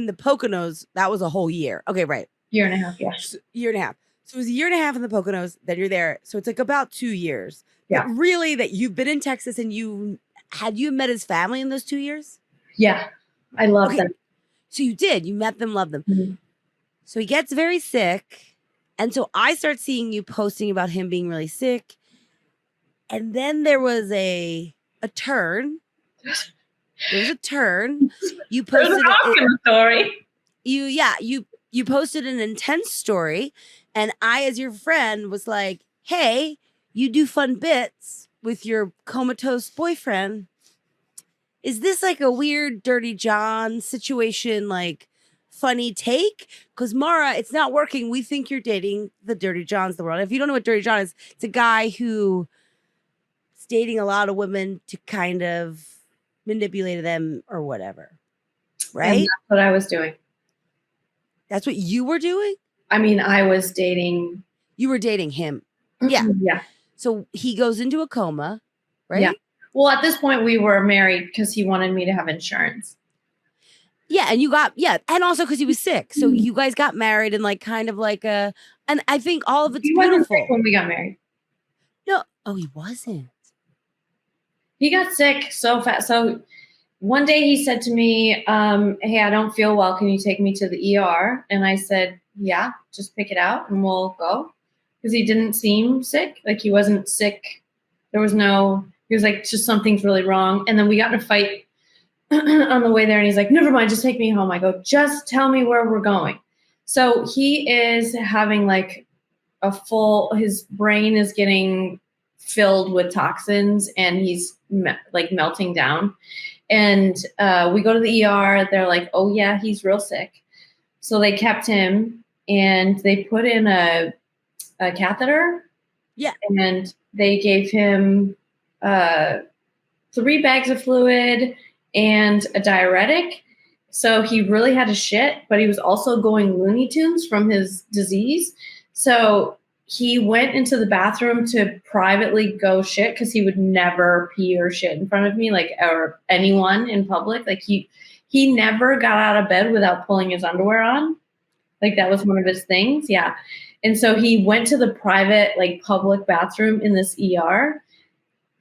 Speaker 2: the Poconos, that was a whole year. Okay, right.
Speaker 4: Year and a half, yeah.
Speaker 2: Year and a half. So it was a year and a half in the Poconos, then you're there. So it's like about 2 years.
Speaker 4: Yeah.
Speaker 2: But really that you've been in Texas and you met his family in those 2 years?
Speaker 4: Yeah. I love them.
Speaker 2: So you did. You met them, loved them.
Speaker 4: Mm-hmm.
Speaker 2: So he gets very sick. And so I start seeing you posting about him being really sick. And then there was a turn. There was a turn. You posted
Speaker 4: There's an awesome story.
Speaker 2: You posted an intense story. And I, as your friend, was like, hey, you do fun bits with your comatose boyfriend. Is this like a weird Dirty John situation, like funny take? Because Mara, it's not working. We think you're dating the Dirty Johns of the world. If you don't know what Dirty John is, it's a guy who is dating a lot of women to kind of manipulate them or whatever. Right?
Speaker 4: And that's what I was doing.
Speaker 2: That's what you were doing?
Speaker 4: I mean, I was dating.
Speaker 2: You were dating him. Yeah.
Speaker 4: Yeah.
Speaker 2: So he goes into a coma, right?
Speaker 4: Yeah. Well, at this point, we were married because he wanted me to have insurance.
Speaker 2: Yeah, and also because he was sick. So you guys got married and like kind of like and I think all of it's
Speaker 4: He wasn't
Speaker 2: beautiful.
Speaker 4: sick when we got married.
Speaker 2: No, he wasn't.
Speaker 4: He got sick so fast. So one day he said to me, hey, I don't feel well. Can you take me to the ER? And I said, yeah, just pick it out and we'll go. Because he didn't seem sick. Like he wasn't sick. He was like, just something's really wrong. And then we got in a fight on the way there. And he's like, never mind, just take me home. I go, just tell me where we're going. So he is having like his brain is getting filled with toxins and he's like melting down. And we go to the ER. They're like, oh yeah, he's real sick. So they kept him and they put in a catheter.
Speaker 2: Yeah.
Speaker 4: And they gave him 3 bags of fluid and a diuretic. So he really had to shit, but he was also going Looney Tunes from his disease. So he went into the bathroom to privately go shit because he would never pee or shit in front of me, like, or anyone in public. Like he never got out of bed without pulling his underwear on. Like that was one of his things. Yeah. And so he went to the private, like public bathroom in this ER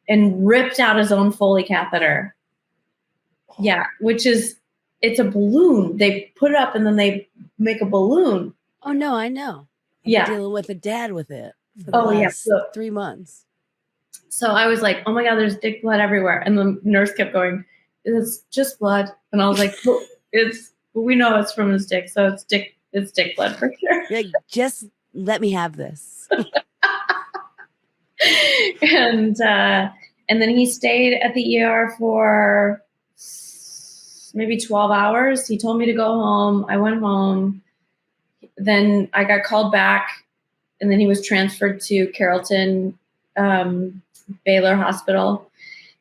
Speaker 4: and ripped out his own Foley catheter. Yeah. It's a balloon. They put it up and then they make a balloon.
Speaker 2: Oh no, I know.
Speaker 4: Yeah.
Speaker 2: Dealing with a dad with it for the last 3 months.
Speaker 4: So I was like, oh my God, there's dick blood everywhere. And the nurse kept going, it's just blood. And I was like, we know it's from his dick. So it's dick blood for sure.
Speaker 2: You're like, just let me have this.
Speaker 4: And then he stayed at the ER for maybe 12 hours. He told me to go home. I went home. Then I got called back, and then he was transferred to Carrollton Baylor Hospital.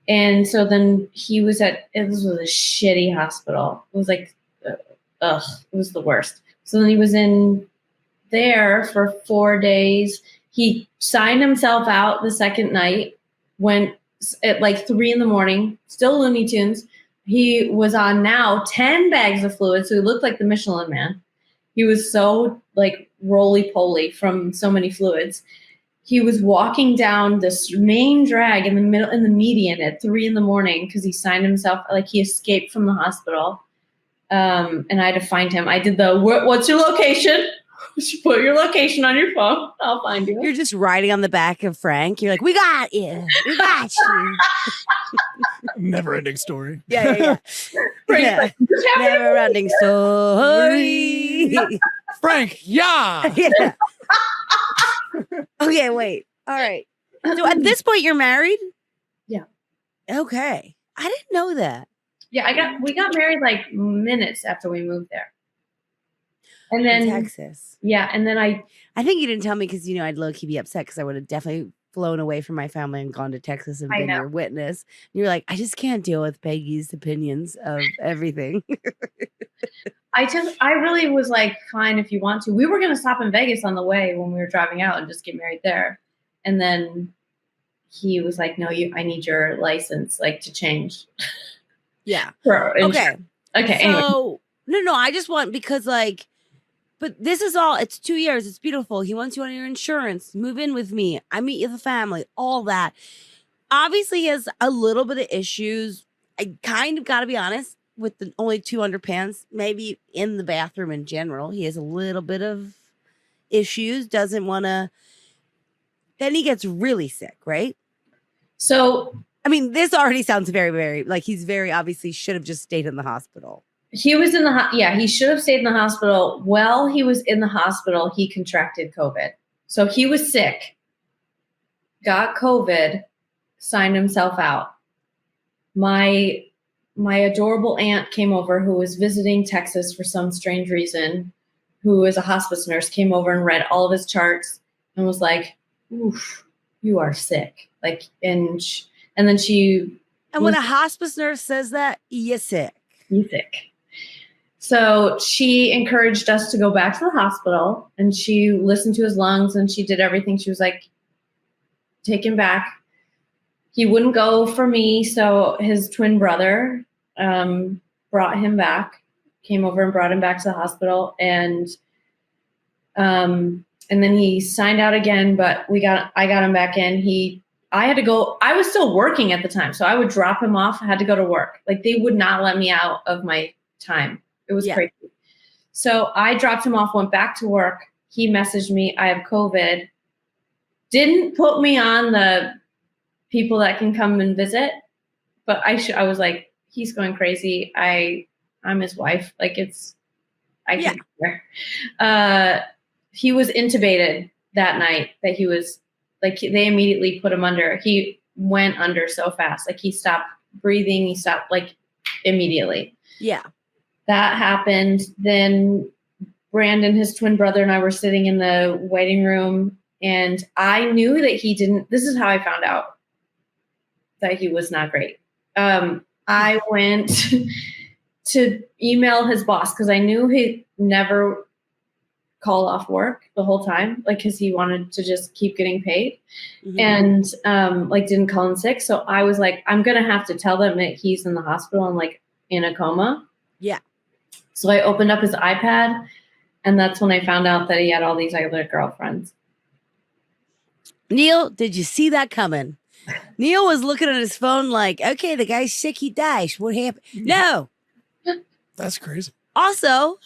Speaker 4: And so then he was it was a shitty hospital. It was like, it was the worst. So then he was in there for 4 days. He signed himself out the second night, went at like 3 a.m, still Looney Tunes. He was on now 10 bags of fluid, so he looked like the Michelin Man. He was so like roly-poly from so many fluids. he was walking down this main drag in the median at 3 a.m. because he signed himself, like he escaped from the hospital. And I had to find him. I did what's your location? Put your location on your phone. I'll find you.
Speaker 2: You're just riding on the back of Frank. You're like, we got you. We got you.
Speaker 3: Never ending story.
Speaker 2: Yeah.
Speaker 4: Like,
Speaker 2: never ending story.
Speaker 3: Frank, yeah.
Speaker 2: Okay, wait. All right. So at this point, you're married?
Speaker 4: Yeah.
Speaker 2: Okay. I didn't know that.
Speaker 4: Yeah, we got married like minutes after we moved there. And then
Speaker 2: in Texas.
Speaker 4: Yeah, and then I
Speaker 2: think you didn't tell me because I'd low-key be upset because I would have definitely flown away from my family and gone to Texas and been your witness. And you're like, I just can't deal with Peggy's opinions of everything.
Speaker 4: I really was like, fine if you want to. We were gonna stop in Vegas on the way when we were driving out and just get married there. And then he was like, no, I need your license like to change.
Speaker 2: Yeah.
Speaker 4: Okay. Anyway.
Speaker 2: So no, I just want because like, but this is all. It's 2 years. It's beautiful. He wants you on your insurance. Move in with me. I meet you the family. All that. Obviously, he has a little bit of issues. I kind of got to be honest with the only 2 underpants. Maybe in the bathroom in general, he has a little bit of issues. Doesn't want to. Then he gets really sick, right?
Speaker 4: So.
Speaker 2: I mean, this already sounds very, very, like he's very obviously should have just stayed in the hospital.
Speaker 4: He was he should have stayed in the hospital. While he was in the hospital, he contracted COVID. So he was sick, got COVID, signed himself out. My adorable aunt came over who was visiting Texas for some strange reason, who is a hospice nurse, came over and read all of his charts and was like, oof, you are sick. Like, and then she.
Speaker 2: And when a hospice nurse says that, you're sick.
Speaker 4: You're sick. So she encouraged us to go back to the hospital, and she listened to his lungs and she did everything. She was like, take him back. He wouldn't go for me. So his twin brother brought him back, came over and brought him back to the hospital. And then he signed out again, but I got him back in. I had to go. I was still working at the time, so I would drop him off. I had to go to work. Like they would not let me out of my time. It was crazy. So I dropped him off, went back to work. He messaged me, I have COVID. Didn't put me on the people that can come and visit, but I was like, he's going crazy. I'm his wife. Like I can't care. He was intubated that night that he was. Like they immediately put him under. He went under so fast. Like he stopped breathing. He stopped like immediately.
Speaker 2: Yeah.
Speaker 4: That happened. Then Brandon, his twin brother, and I were sitting in the waiting room, and I knew that he didn't. This is how I found out that he was not great. I went to email his boss because I knew he'd never call off work the whole time, like because he wanted to just keep getting paid, and like didn't call in sick. So I was like, I'm gonna have to tell them that he's in the hospital and like in a coma.
Speaker 2: Yeah.
Speaker 4: So I opened up his iPad, and that's when I found out that he had all these other girlfriends.
Speaker 2: Neil, did you see that coming? Neil was looking at his phone like, okay, the guy's sick, he dies. What happened? No.
Speaker 3: That's crazy.
Speaker 2: Also,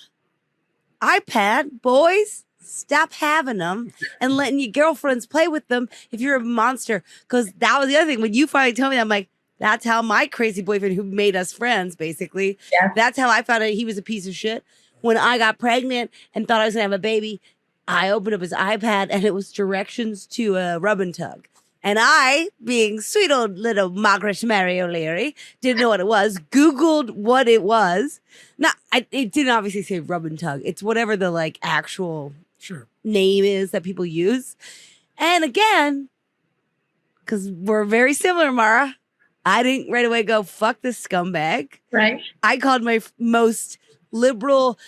Speaker 2: iPad, boys, stop having them and letting your girlfriends play with them if you're a monster. Because that was the other thing. When you finally told me that, I'm like, that's how my crazy boyfriend who made us friends, basically.
Speaker 4: Yeah.
Speaker 2: That's how I found out he was a piece of shit. When I got pregnant and thought I was going to have a baby, I opened up his iPad and it was directions to a rub and tug. And I, being sweet old little Margaret Mary O'Leary, didn't know what it was, Googled what it was. It didn't obviously say rub and tug. It's whatever the like actual name is that people use. And again, because we're very similar, Mara, I didn't right away go, fuck this scumbag.
Speaker 4: Right.
Speaker 2: I called my most liberal,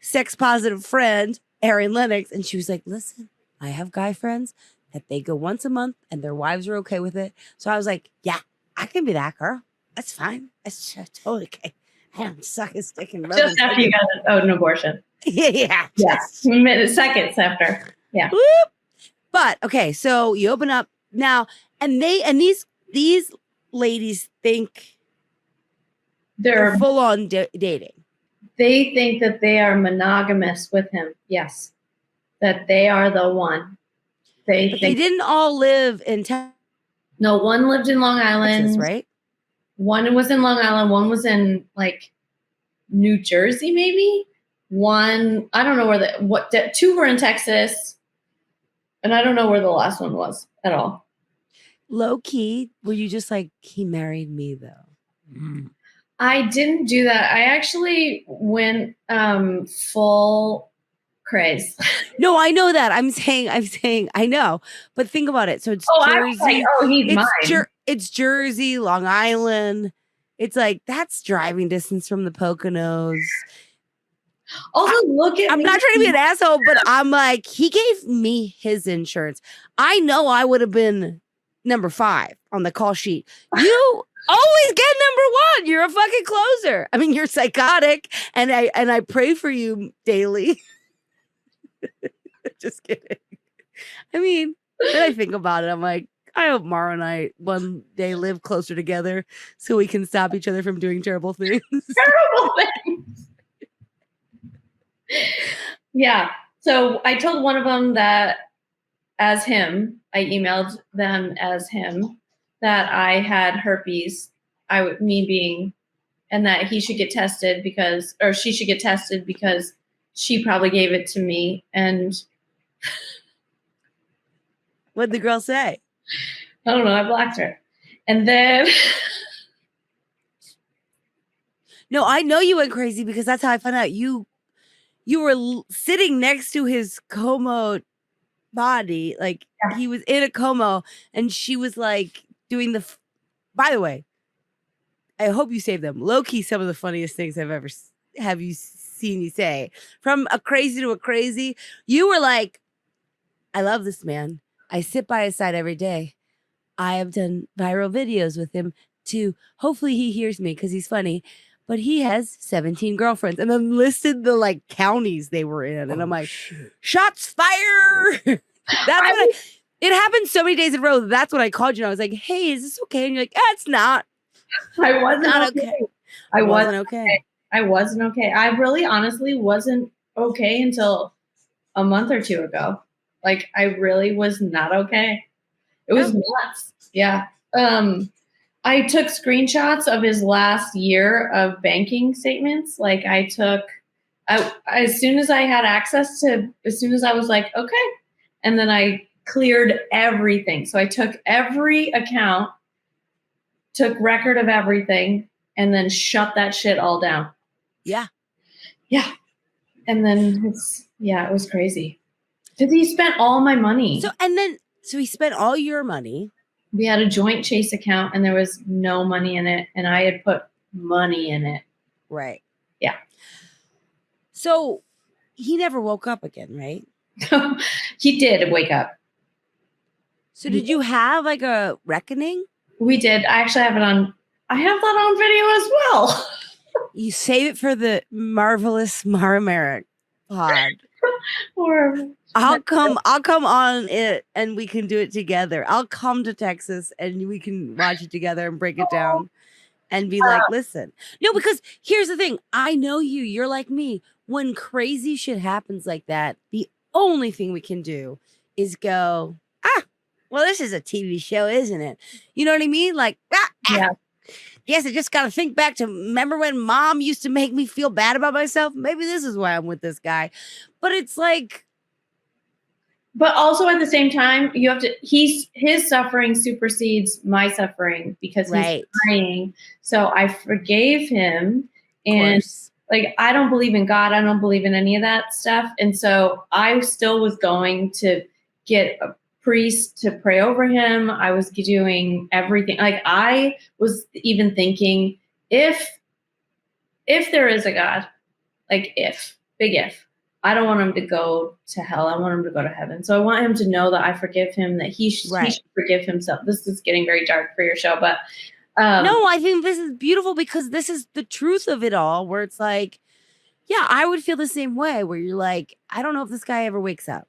Speaker 2: sex positive friend, Erin Lennox, and she was like, listen, I have guy friends that they go once a month and their wives are okay with it. So I was like, yeah, I can be that girl. That's fine. That's totally okay. I don't suck his dick and rub
Speaker 4: Just after you got an abortion.
Speaker 2: Yeah.
Speaker 4: Seconds after. Yeah.
Speaker 2: Whoop. But okay, so you open up now, and these ladies think they're full on dating.
Speaker 4: They think that they are monogamous with him. Yes, that they are the one.
Speaker 2: They didn't all live in Texas.
Speaker 4: No, one lived in Long Island,
Speaker 2: Texas, right?
Speaker 4: One was in Long Island. One was in like New Jersey, maybe. One, I don't know where two were in Texas, and I don't know where the last one was at all.
Speaker 2: Low key, were you just like, he married me though?
Speaker 3: Mm.
Speaker 4: I didn't do that. I actually went full craze.
Speaker 2: No, I know that. I'm saying, I know. But think about it. So it's Jersey.
Speaker 4: I was like, he's mine.
Speaker 2: It's Jersey, Long Island. It's like, that's driving distance from the Poconos.
Speaker 4: Also,
Speaker 2: I'm not trying to be an asshole, but I'm like, he gave me his insurance. I know I would have been number 5 on the call sheet. You always get number 1. You're a fucking closer. I mean, you're psychotic, and I pray for you daily. Just kidding. I mean, when I think about it, I'm like, I hope Mara and I one day live closer together so we can stop each other from doing terrible things.
Speaker 4: Terrible things. Yeah. So I told one of them that as him, I emailed them as him that I had herpes. And that he should get tested she should get tested because she probably gave it to me. And
Speaker 2: what'd the girl say?
Speaker 4: I don't know. I blocked her. And then
Speaker 2: no, I know you went crazy because that's how I found out you were sitting next to his coma body. Like he was in a coma and she was like doing by the way, I hope you saved them. Low key, some of the funniest things I've ever have you seen you say. From a crazy to a crazy, you were like, I love this man. I sit by his side every day. I have done viral videos with him too. Hopefully he hears me because he's funny. But he has 17 girlfriends, and then listed the like counties they were in. And I'm like, shit. Shots fired. It happened so many days in a row. That's when I called you. And I was like, hey, is this okay? And you're like, it's not.
Speaker 4: I wasn't okay. I wasn't okay. I wasn't okay. I really honestly wasn't okay until a month or 2 ago. Like I really was not okay. It was nuts. Yeah. I took screenshots of his last year of banking statements. Like as soon as I had access to, as soon as I was like, okay. And then I cleared everything. So I took every account, took record of everything, and then shut that shit all down.
Speaker 2: Yeah.
Speaker 4: Yeah. And then it was crazy. Because he spent all my money.
Speaker 2: So he spent all your money.
Speaker 4: We had a joint Chase account and there was no money in it. And I had put money in it.
Speaker 2: Right.
Speaker 4: Yeah.
Speaker 2: So he never woke up again, right?
Speaker 4: He did wake up.
Speaker 2: So did you have like a reckoning?
Speaker 4: We did. I actually have I have that on video as well.
Speaker 2: You save it for the marvelous Marek pod. I'll come on it and we can do it together. I'll come to Texas and we can watch it together and break it down and be like, listen. No, because here's the thing. I know you're like me. When crazy shit happens like that, the only thing we can do is go, well, this is a TV show, isn't it? You know what I mean? Like,
Speaker 4: yeah.
Speaker 2: Yes, I just got to think back to remember when mom used to make me feel bad about myself? Maybe this is why I'm with this guy. But it's like.
Speaker 4: But also at the same time, you have to, his suffering supersedes my suffering because he's crying. So I forgave him. And like, I don't believe in God. I don't believe in any of that stuff. And so I still was going to get a priest to pray over him. I was doing everything. Like I was even thinking if there is a God, like big if, I don't want him to go to hell. I want him to go to heaven. So I want him to know that I forgive him, that he should forgive himself. This is getting very dark for your show, but
Speaker 2: no, I think this is beautiful because this is the truth of it all, where it's like, yeah, I would feel the same way where you're like, I don't know if this guy ever wakes up.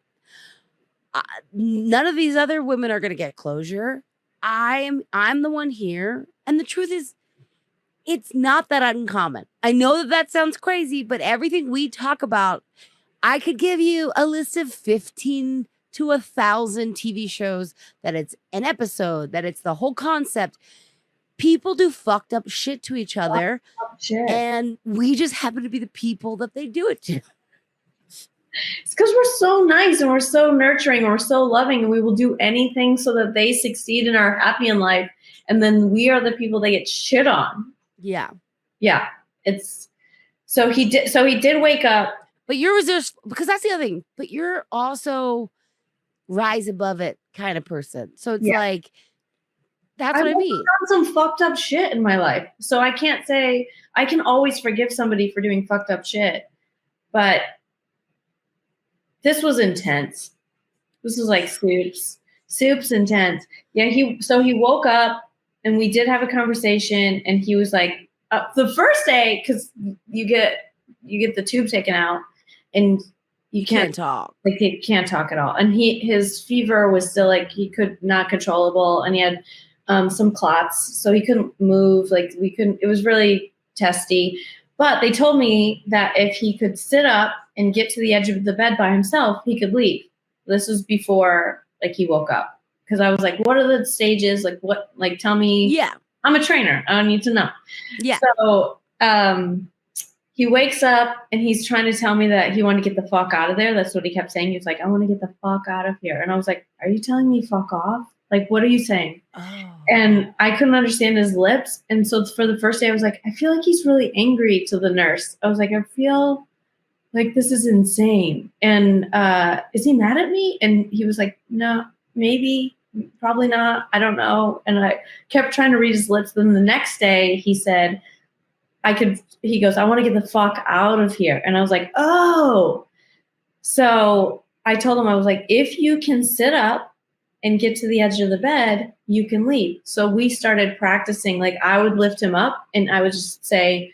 Speaker 2: None of these other women are going to get closure. I'm the one here. And the truth is, it's not that uncommon. I know that sounds crazy, but everything we talk about, I could give you a list of 15 to 1,000 TV shows that it's an episode, that it's the whole concept. People do fucked up shit to each other. And we just happen to be the people that they do it to.
Speaker 4: It's because we're so nice and we're so nurturing and we're so loving and we will do anything so that they succeed and are happy in life. And then we are the people that get shit on.
Speaker 2: Yeah.
Speaker 4: Yeah. So he did wake up.
Speaker 2: But you're just, because that's the other thing, but you're also rise above it kind of person. So it's like, that's what I mean.
Speaker 4: I've done some fucked up shit in my life. So I can't say, I can always forgive somebody for doing fucked up shit. But this was intense. This was like Soup's intense. Yeah, he woke up and we did have a conversation and he was like, the first day, because you get the tube taken out and you can't
Speaker 2: talk.
Speaker 4: Like he can't talk at all. And his fever was still like he could not controllable and he had some clots, so he couldn't move. Like it was really testy. But they told me that if he could sit up and get to the edge of the bed by himself, he could leave. This was before like he woke up. Because I was like, what are the stages? Like what, like tell me.
Speaker 2: Yeah.
Speaker 4: I'm a trainer. I don't need to know.
Speaker 2: Yeah.
Speaker 4: So he wakes up and he's trying to tell me that he wanted to get the fuck out of there. That's what he kept saying. He was like, I want to get the fuck out of here. And I was like, are you telling me fuck off? Like, what are you saying?
Speaker 2: Oh.
Speaker 4: And I couldn't understand his lips. And so for the first day, I was like, I feel like he's really angry to the nurse. I was like, I feel like this is insane. And is he mad at me? And he was like, no, maybe, probably not. I don't know. And I kept trying to read his lips. Then the next day he said, he goes, I want to get the fuck out of here. And I was like, oh. So I told him, I was like, if you can sit up and get to the edge of the bed, you can leave. So we started practicing. Like I would lift him up and I would just say,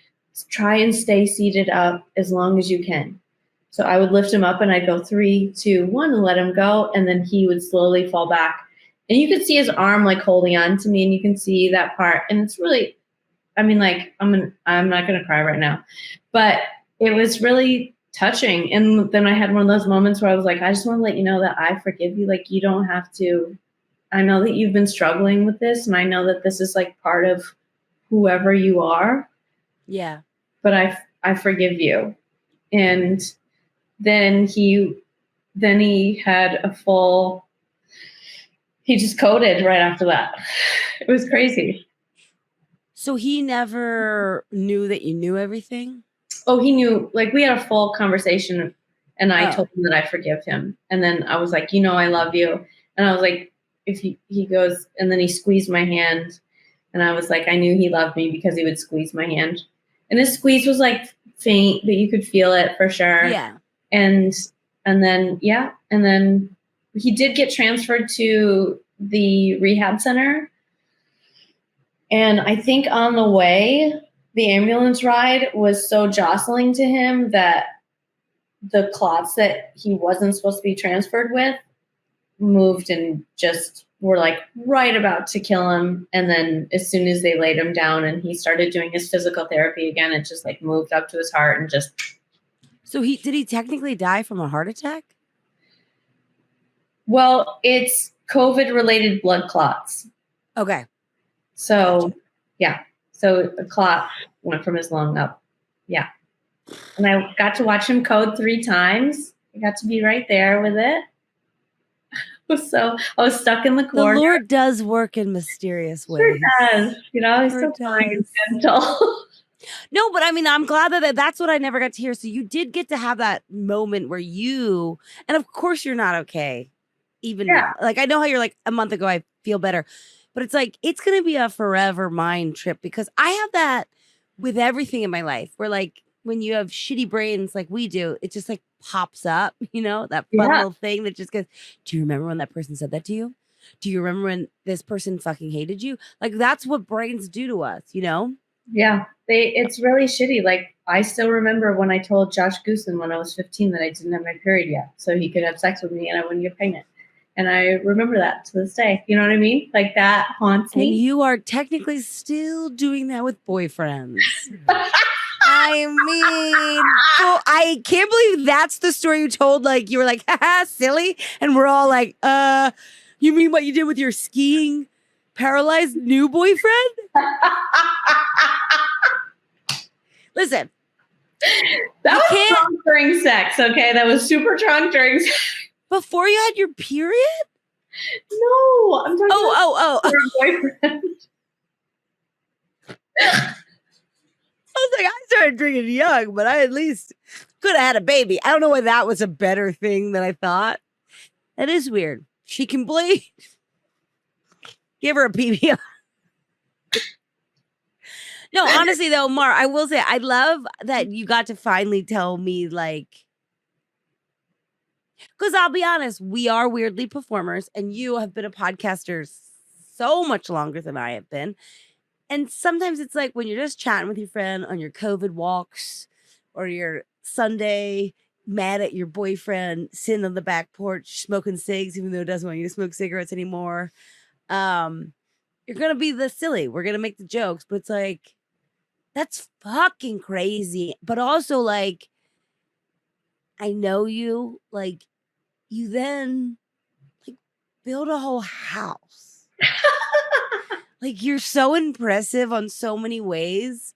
Speaker 4: try and stay seated up as long as you can. So I would lift him up and I'd go 3, 2, 1 and let him go. And then he would slowly fall back. And you could see his arm like holding on to me and you can see that part. And it's really, I mean, like, I'm not going to cry right now, but it was really touching. And then I had one of those moments where I was like, I just want to let you know that I forgive you. Like, you don't have to, I know that you've been struggling with this and I know that this is like part of whoever you are.
Speaker 2: Yeah.
Speaker 4: But I forgive you. And then he had he just coded right after that. It was crazy.
Speaker 2: So he never knew that you knew everything?
Speaker 4: Oh, he knew. Like we had a full conversation and I told him that I forgive him. And then I was like, I love you. And I was like, if he goes, and then he squeezed my hand. And I was like, I knew he loved me because he would squeeze my hand. And his squeeze was like faint, but you could feel it for sure.
Speaker 2: Yeah.
Speaker 4: And then he did get transferred to the rehab center. And I think on the way, the ambulance ride was so jostling to him that the clots that he wasn't supposed to be transferred with moved and just were like right about to kill him. And then as soon as they laid him down and he started doing his physical therapy again, it just like moved up to his heart and just.
Speaker 2: So did he technically die from a heart attack?
Speaker 4: Well, it's COVID-related blood clots.
Speaker 2: Okay.
Speaker 4: So,
Speaker 2: Gotcha.
Speaker 4: Yeah. So a clot went from his lung up. Yeah. And I got to watch him code 3 times. I got to be right there with it. So I was stuck in the corner.
Speaker 2: The Lord does work in mysterious ways.
Speaker 4: Sure does. He's so kind and gentle.
Speaker 2: No, but I mean, I'm glad that that's what I never got to hear. So you did get to have that moment where and of course you're not okay. Even now. Like, I know how you're like, a month ago, I feel better. But it's like, it's going to be a forever mind trip because I have that with everything in my life where like, when you have shitty brains like we do, it just like pops up, that fun little thing that just goes, do you remember when that person said that to you? Do you remember when this person fucking hated you? Like, that's what brains do to us,
Speaker 4: Yeah, it's really shitty. Like, I still remember when I told Josh Goosen when I was 15 that I didn't have my period yet, so he could have sex with me and I wouldn't get pregnant. And I remember that to this day. You know what I mean? Like that haunts me.
Speaker 2: And you are technically still doing that with boyfriends. I mean, well, I can't believe that's the story you told. Like, you were like, haha, silly. And we're all like, you mean what you did with your skiing paralyzed new boyfriend? Listen.
Speaker 4: That was drunk during sex, okay? That was super drunk during sex.
Speaker 2: Before you had your period?
Speaker 4: No, I'm talking
Speaker 2: about
Speaker 4: your boyfriend.
Speaker 2: I was like, I started drinking young, but I at least could have had a baby. I don't know why that was a better thing than I thought. That is weird. She can bleed. Give her a PBR. No, honestly, though, Mar, I will say, I love that you got to finally tell me, like, because I'll be honest, we are weirdly performers, and you have been a podcaster so much longer than I have been. And sometimes it's like when you're just chatting with your friend on your COVID walks or your Sunday mad at your boyfriend sitting on the back porch smoking cigs, even though it doesn't want you to smoke cigarettes anymore. You're going to be the silly. We're going to make the jokes, but it's like, that's fucking crazy. But also, like, I know you, like, you then like build a whole house. Like, you're so impressive on so many ways.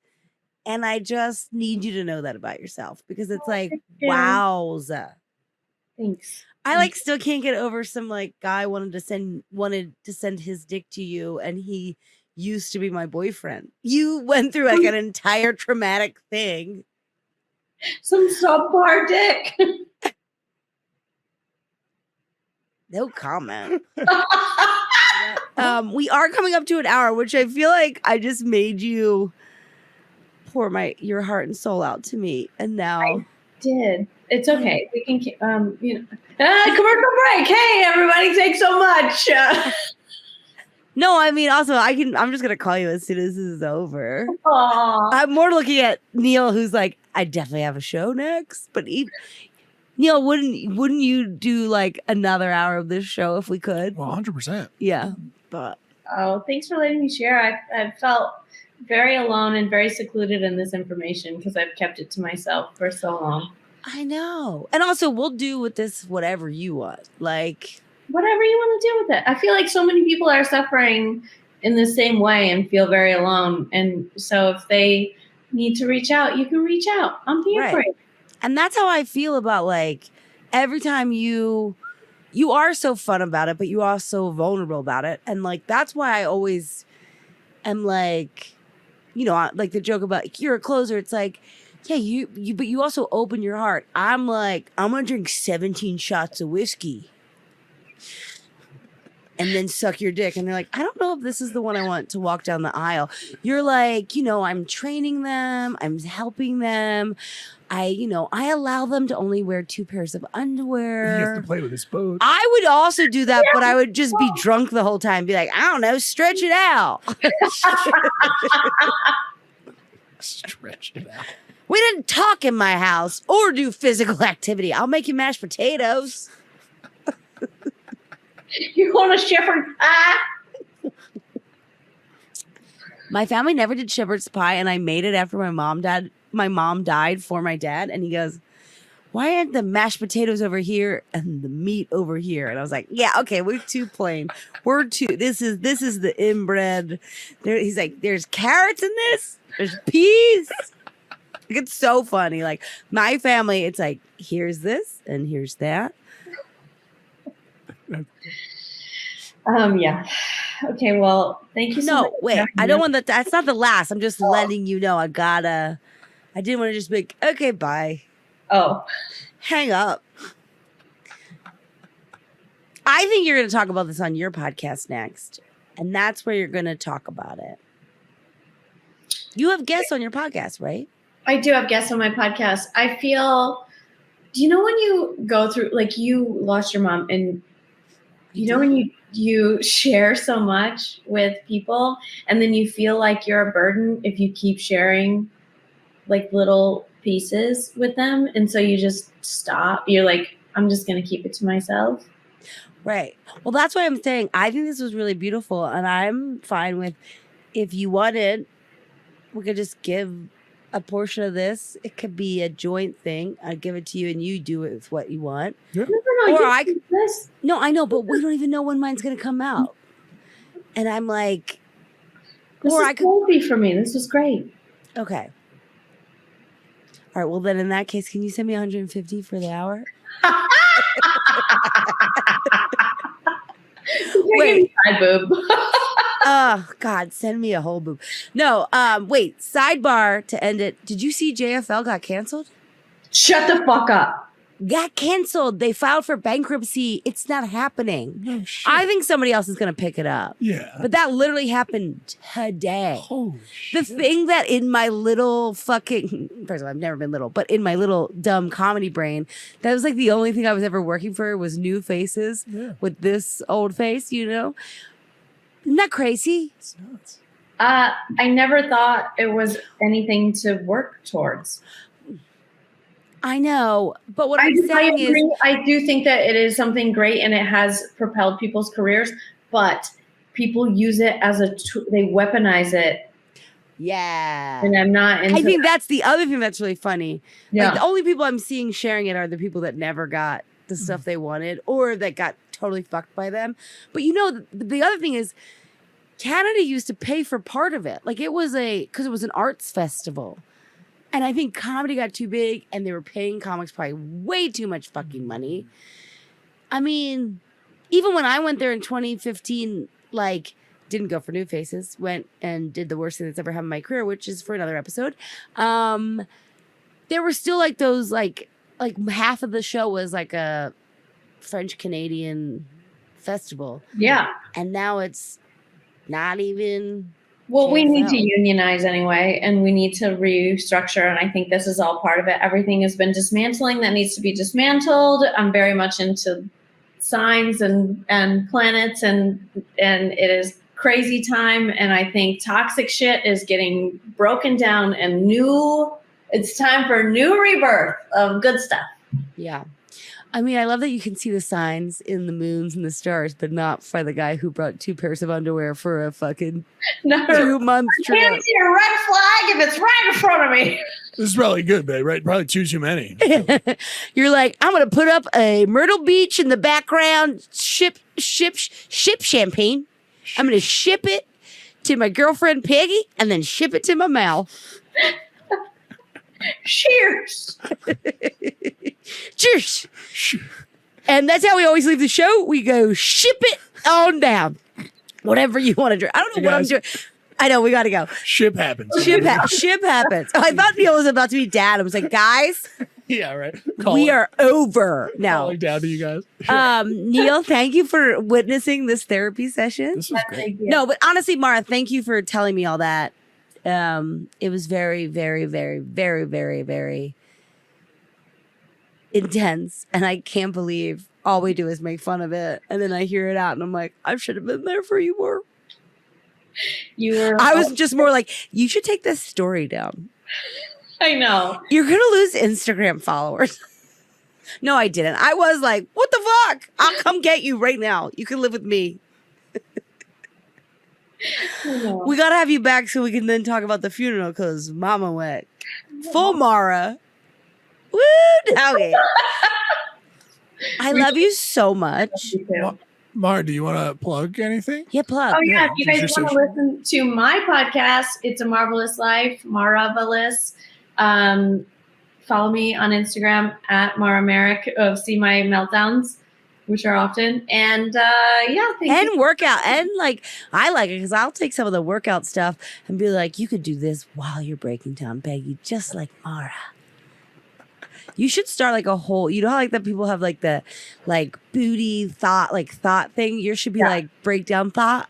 Speaker 2: And I just need you to know that about yourself because it's like, wowza.
Speaker 4: Thanks.
Speaker 2: I like still can't get over some like guy wanted to send his dick to you and he used to be my boyfriend. You went through like an entire traumatic thing.
Speaker 4: Some subpar dick.
Speaker 2: No comment. We are coming up to an hour, which I feel like I just made you pour your heart and soul out to me, and now
Speaker 4: I did. It's okay. We can, commercial break. Hey, everybody, thanks so much.
Speaker 2: No, I mean, also, I'm just gonna call you as soon as this is over.
Speaker 4: Aww.
Speaker 2: I'm more looking at Neil, who's like, I definitely have a show next, but Neil, wouldn't you do like another hour of this show if we could?
Speaker 3: Well, 100%.
Speaker 2: Yeah, but
Speaker 4: thanks for letting me share. I felt very alone and very secluded in this information because I've kept it to myself for so long.
Speaker 2: I know, and also we'll do with this whatever you want, like
Speaker 4: whatever you want to do with it. I feel like so many people are suffering in the same way and feel very alone, and so if they need to reach out, you can reach out. I'm here for it.
Speaker 2: And that's how I feel about like every time you are so fun about it, but you are so vulnerable about it. And like, that's why I always am like, you know, like the joke about you're a closer. It's like, yeah, but you also open your heart. I'm like, I'm going to drink 17 shots of whiskey and then suck your dick. And they're like, I don't know if this is the one I want to walk down the aisle. You're like, you know, I'm training them. I'm helping them. I allow them to only wear 2 pairs of underwear.
Speaker 3: He has to play with his boat.
Speaker 2: I would also do that, but I would just be drunk the whole time. Be like, I don't know, stretch it out.
Speaker 3: Stretch it out.
Speaker 2: We didn't talk in my house or do physical activity. I'll make you mashed potatoes.
Speaker 4: You want a shepherd's pie?
Speaker 2: My family never did shepherd's pie, and I made it after my mom died for my dad, and he goes, why aren't the mashed potatoes over here and the meat over here? And I was like, yeah, okay, we're too plain. This is the inbred. He's like, there's carrots in this. There's peas. Like, it's so funny. Like, my family, it's like, here's this and here's that.
Speaker 4: Yeah. Okay, well, thank you so much.
Speaker 2: No, wait, I don't want that. That's not the last. I'm just letting you know I didn't want to just be like, okay, bye.
Speaker 4: Oh.
Speaker 2: Hang up. I think you're going to talk about this on your podcast next. And that's where you're going to talk about it. You have guests on your podcast, right?
Speaker 4: I do have guests on my podcast. I feel, do you know when you go through, like you lost your mom and you know when you share so much with people and then you feel like you're a burden if you keep sharing like little pieces with them. And so you just stop. You're like, I'm just going to keep it to myself.
Speaker 2: Right. Well, that's why I'm saying I think this was really beautiful, and I'm fine with if you wanted, we could just give a portion of this. It could be a joint thing. I'd give it to you, and you do it with what you want.
Speaker 3: Yeah.
Speaker 4: No,
Speaker 2: Or I could.
Speaker 4: this.
Speaker 2: No, I know, but we don't even know when mine's gonna come out. And I'm like,
Speaker 4: This
Speaker 2: or
Speaker 4: is
Speaker 2: I could.
Speaker 4: goofy for me. This was great.
Speaker 2: Okay. All right. Well, then in that case, can you send me 150 for the hour? Wait.
Speaker 4: Side boob.
Speaker 2: Oh God, send me a whole boob. No, wait, sidebar to end it. Did you see JFL got canceled?
Speaker 4: Shut the fuck up.
Speaker 2: Got canceled. They filed for bankruptcy. It's not happening.
Speaker 3: No shit.
Speaker 2: I think somebody else is gonna pick it up.
Speaker 3: Yeah.
Speaker 2: But that literally happened today.
Speaker 3: Holy
Speaker 2: The
Speaker 3: shit.
Speaker 2: thing that in my little fucking, first of all, I've never been little, but in my little dumb comedy brain, that was like the only thing I was ever working for was new faces
Speaker 3: Yeah.
Speaker 2: with this old face, you know? Isn't that crazy?
Speaker 3: It's nuts.
Speaker 4: I never thought it was anything to work towards.
Speaker 2: I know, but what
Speaker 4: I
Speaker 2: I'm saying is,
Speaker 4: agree. I do think that it is something great and it has propelled people's careers, but people use it as they weaponize it.
Speaker 2: yeah.
Speaker 4: And I'm not into
Speaker 2: I think that's the other thing that's really funny.
Speaker 4: Yeah.
Speaker 2: Like, the only people I'm seeing sharing it are the people that never got the stuff they wanted or that got totally fucked by them. But you know, the other thing is Canada used to pay for part of it. Like it was because it was an arts festival. And I think comedy got too big and they were paying comics probably way too much fucking money. I mean, even when I went there in 2015, like, didn't go for new faces, went and did the worst thing that's ever happened in my career, which is for another episode. There were still like those, like half of the show was like a French Canadian festival.
Speaker 4: Yeah.
Speaker 2: And now it's not even.
Speaker 4: Well, we need to
Speaker 2: JFL.
Speaker 4: unionize anyway, and we need to restructure. And I think this is all part of it. Everything has been dismantling that needs to be dismantled. I'm very much into signs and planets, and it is crazy time. And I think toxic shit is getting broken down and it's time for new rebirth of good stuff.
Speaker 2: Yeah. I mean, I love that you can see the signs in the moons and the stars, but not for the guy who brought 2 pairs of underwear for a fucking
Speaker 4: No,
Speaker 2: 2-month
Speaker 4: I
Speaker 2: trip.
Speaker 4: can't see a red flag if it's right in front of me.
Speaker 3: This is probably good, babe, right? Probably too many.
Speaker 2: You're like, I'm going to put up a Myrtle Beach in the background, ship champagne. I'm going to ship it to my girlfriend Peggy and then ship it to my mouth.
Speaker 4: Cheers.
Speaker 2: Cheers. And that's how we always leave the show. We go ship it on down. Whatever you want to drink. I don't know what I'm doing. I know, we got to go.
Speaker 3: Ship happens.
Speaker 2: Ship happens. Oh, I thought Neil was about to be dad. I was like, guys,
Speaker 3: Yeah, right.
Speaker 2: we are over now.
Speaker 3: Calling down to you guys.
Speaker 2: Neil, thank you for witnessing this therapy session.
Speaker 3: This was great.
Speaker 2: No, but honestly, Mara, thank you for telling me all that. It was very, very, very, very, very, very intense. And I can't believe all we do is make fun of it. And then I hear it out and I'm like, I should have been there for you more. I was just more like, you should take this story down.
Speaker 4: I know.
Speaker 2: You're going to lose Instagram followers. No, I didn't. I was like, what the fuck? I'll come get you right now. You can live with me. We got to have you back so we can then talk about the funeral because Mama went full Mara. Woo, doggy. I love you so much.
Speaker 3: Mara, do you want to plug anything?
Speaker 2: Yeah, plug.
Speaker 4: Oh yeah, if you guys
Speaker 3: Just your
Speaker 4: want to listen to my podcast, It's a Marvelous Life, Marvelous. Follow me on Instagram at Mara Marek. See my meltdowns, which are often. And yeah, thank you.
Speaker 2: Workout. And like, I like it because I'll take some of the workout stuff and be like, you could do this while you're breaking down Peggy, just like Mara. You should start like a whole, you know how like that people have like the like booty thought thing? Yours should be like breakdown thought.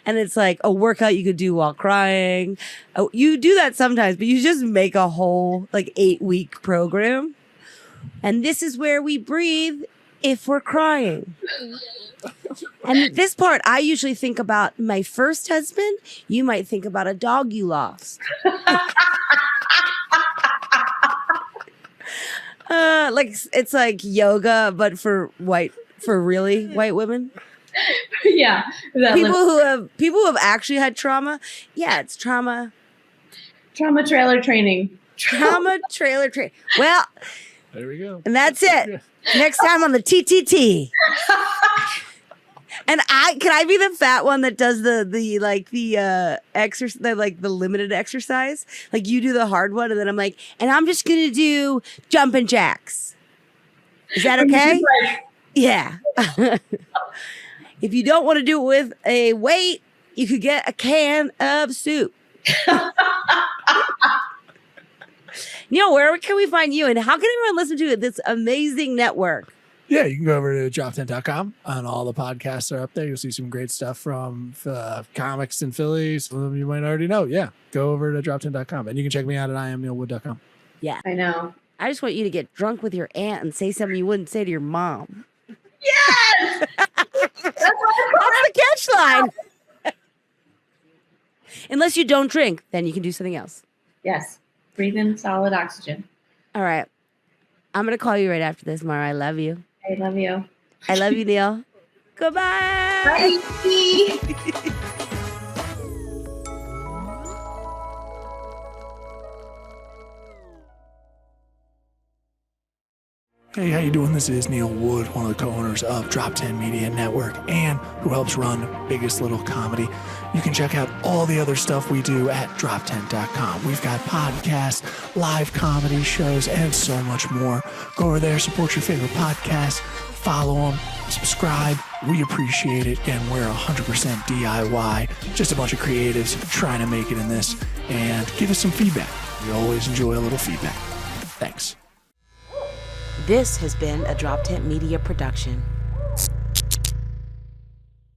Speaker 2: And it's like a workout you could do while crying. Oh, you do that sometimes, but you just make a whole like 8-week program. And this is where we breathe if we're crying. And this part, I usually think about my first husband. You might think about a dog you lost. Like it's like yoga, but for white for really white women?
Speaker 4: Yeah.
Speaker 2: People who have actually had trauma. Yeah, it's trauma.
Speaker 4: Trauma trailer training.
Speaker 2: Trauma trailer training. Well,
Speaker 3: there we go.
Speaker 2: And that's it. Next time on the TTT. And can I be the fat one that does the exercise, the limited exercise? Like you do the hard one, and then I'm like, and I'm just gonna do jumping jacks. Is that okay? Yeah. If you don't want to do it with a weight, you could get a can of soup. Neil, where can we find you, and how can everyone listen to this amazing network?
Speaker 3: Yeah, you can go over to drop10.com, and all the podcasts are up there. You'll see some great stuff from comics in Philly. Some of them you might already know. Yeah, go over to drop10.com, and you can check me out at IamNeilWood.com.
Speaker 2: Yeah,
Speaker 4: I know.
Speaker 2: I just want you to get drunk with your aunt and say something you wouldn't say to your mom.
Speaker 4: Yes!
Speaker 2: That's the catchline. Unless you don't drink, then you can do something else.
Speaker 4: Yes. Breathe in solid oxygen.
Speaker 2: All right. I'm going to call you right after this, Mara. I love you.
Speaker 4: I love you.
Speaker 2: I love you, Neil. Goodbye.
Speaker 4: Bye.
Speaker 3: Hey, how you doing? This is Neil Wood, one of the co-owners of Drop 10 Media Network and who helps run Biggest Little Comedy. You can check out all the other stuff we do at drop10.com. We've got podcasts, live comedy shows, and so much more. Go over there, support your favorite podcasts, follow them, subscribe. We appreciate it, and we're 100% DIY. Just a bunch of creatives trying to make it in this, and give us some feedback. We always enjoy a little feedback. Thanks.
Speaker 1: This has been a Drop Tent Media production.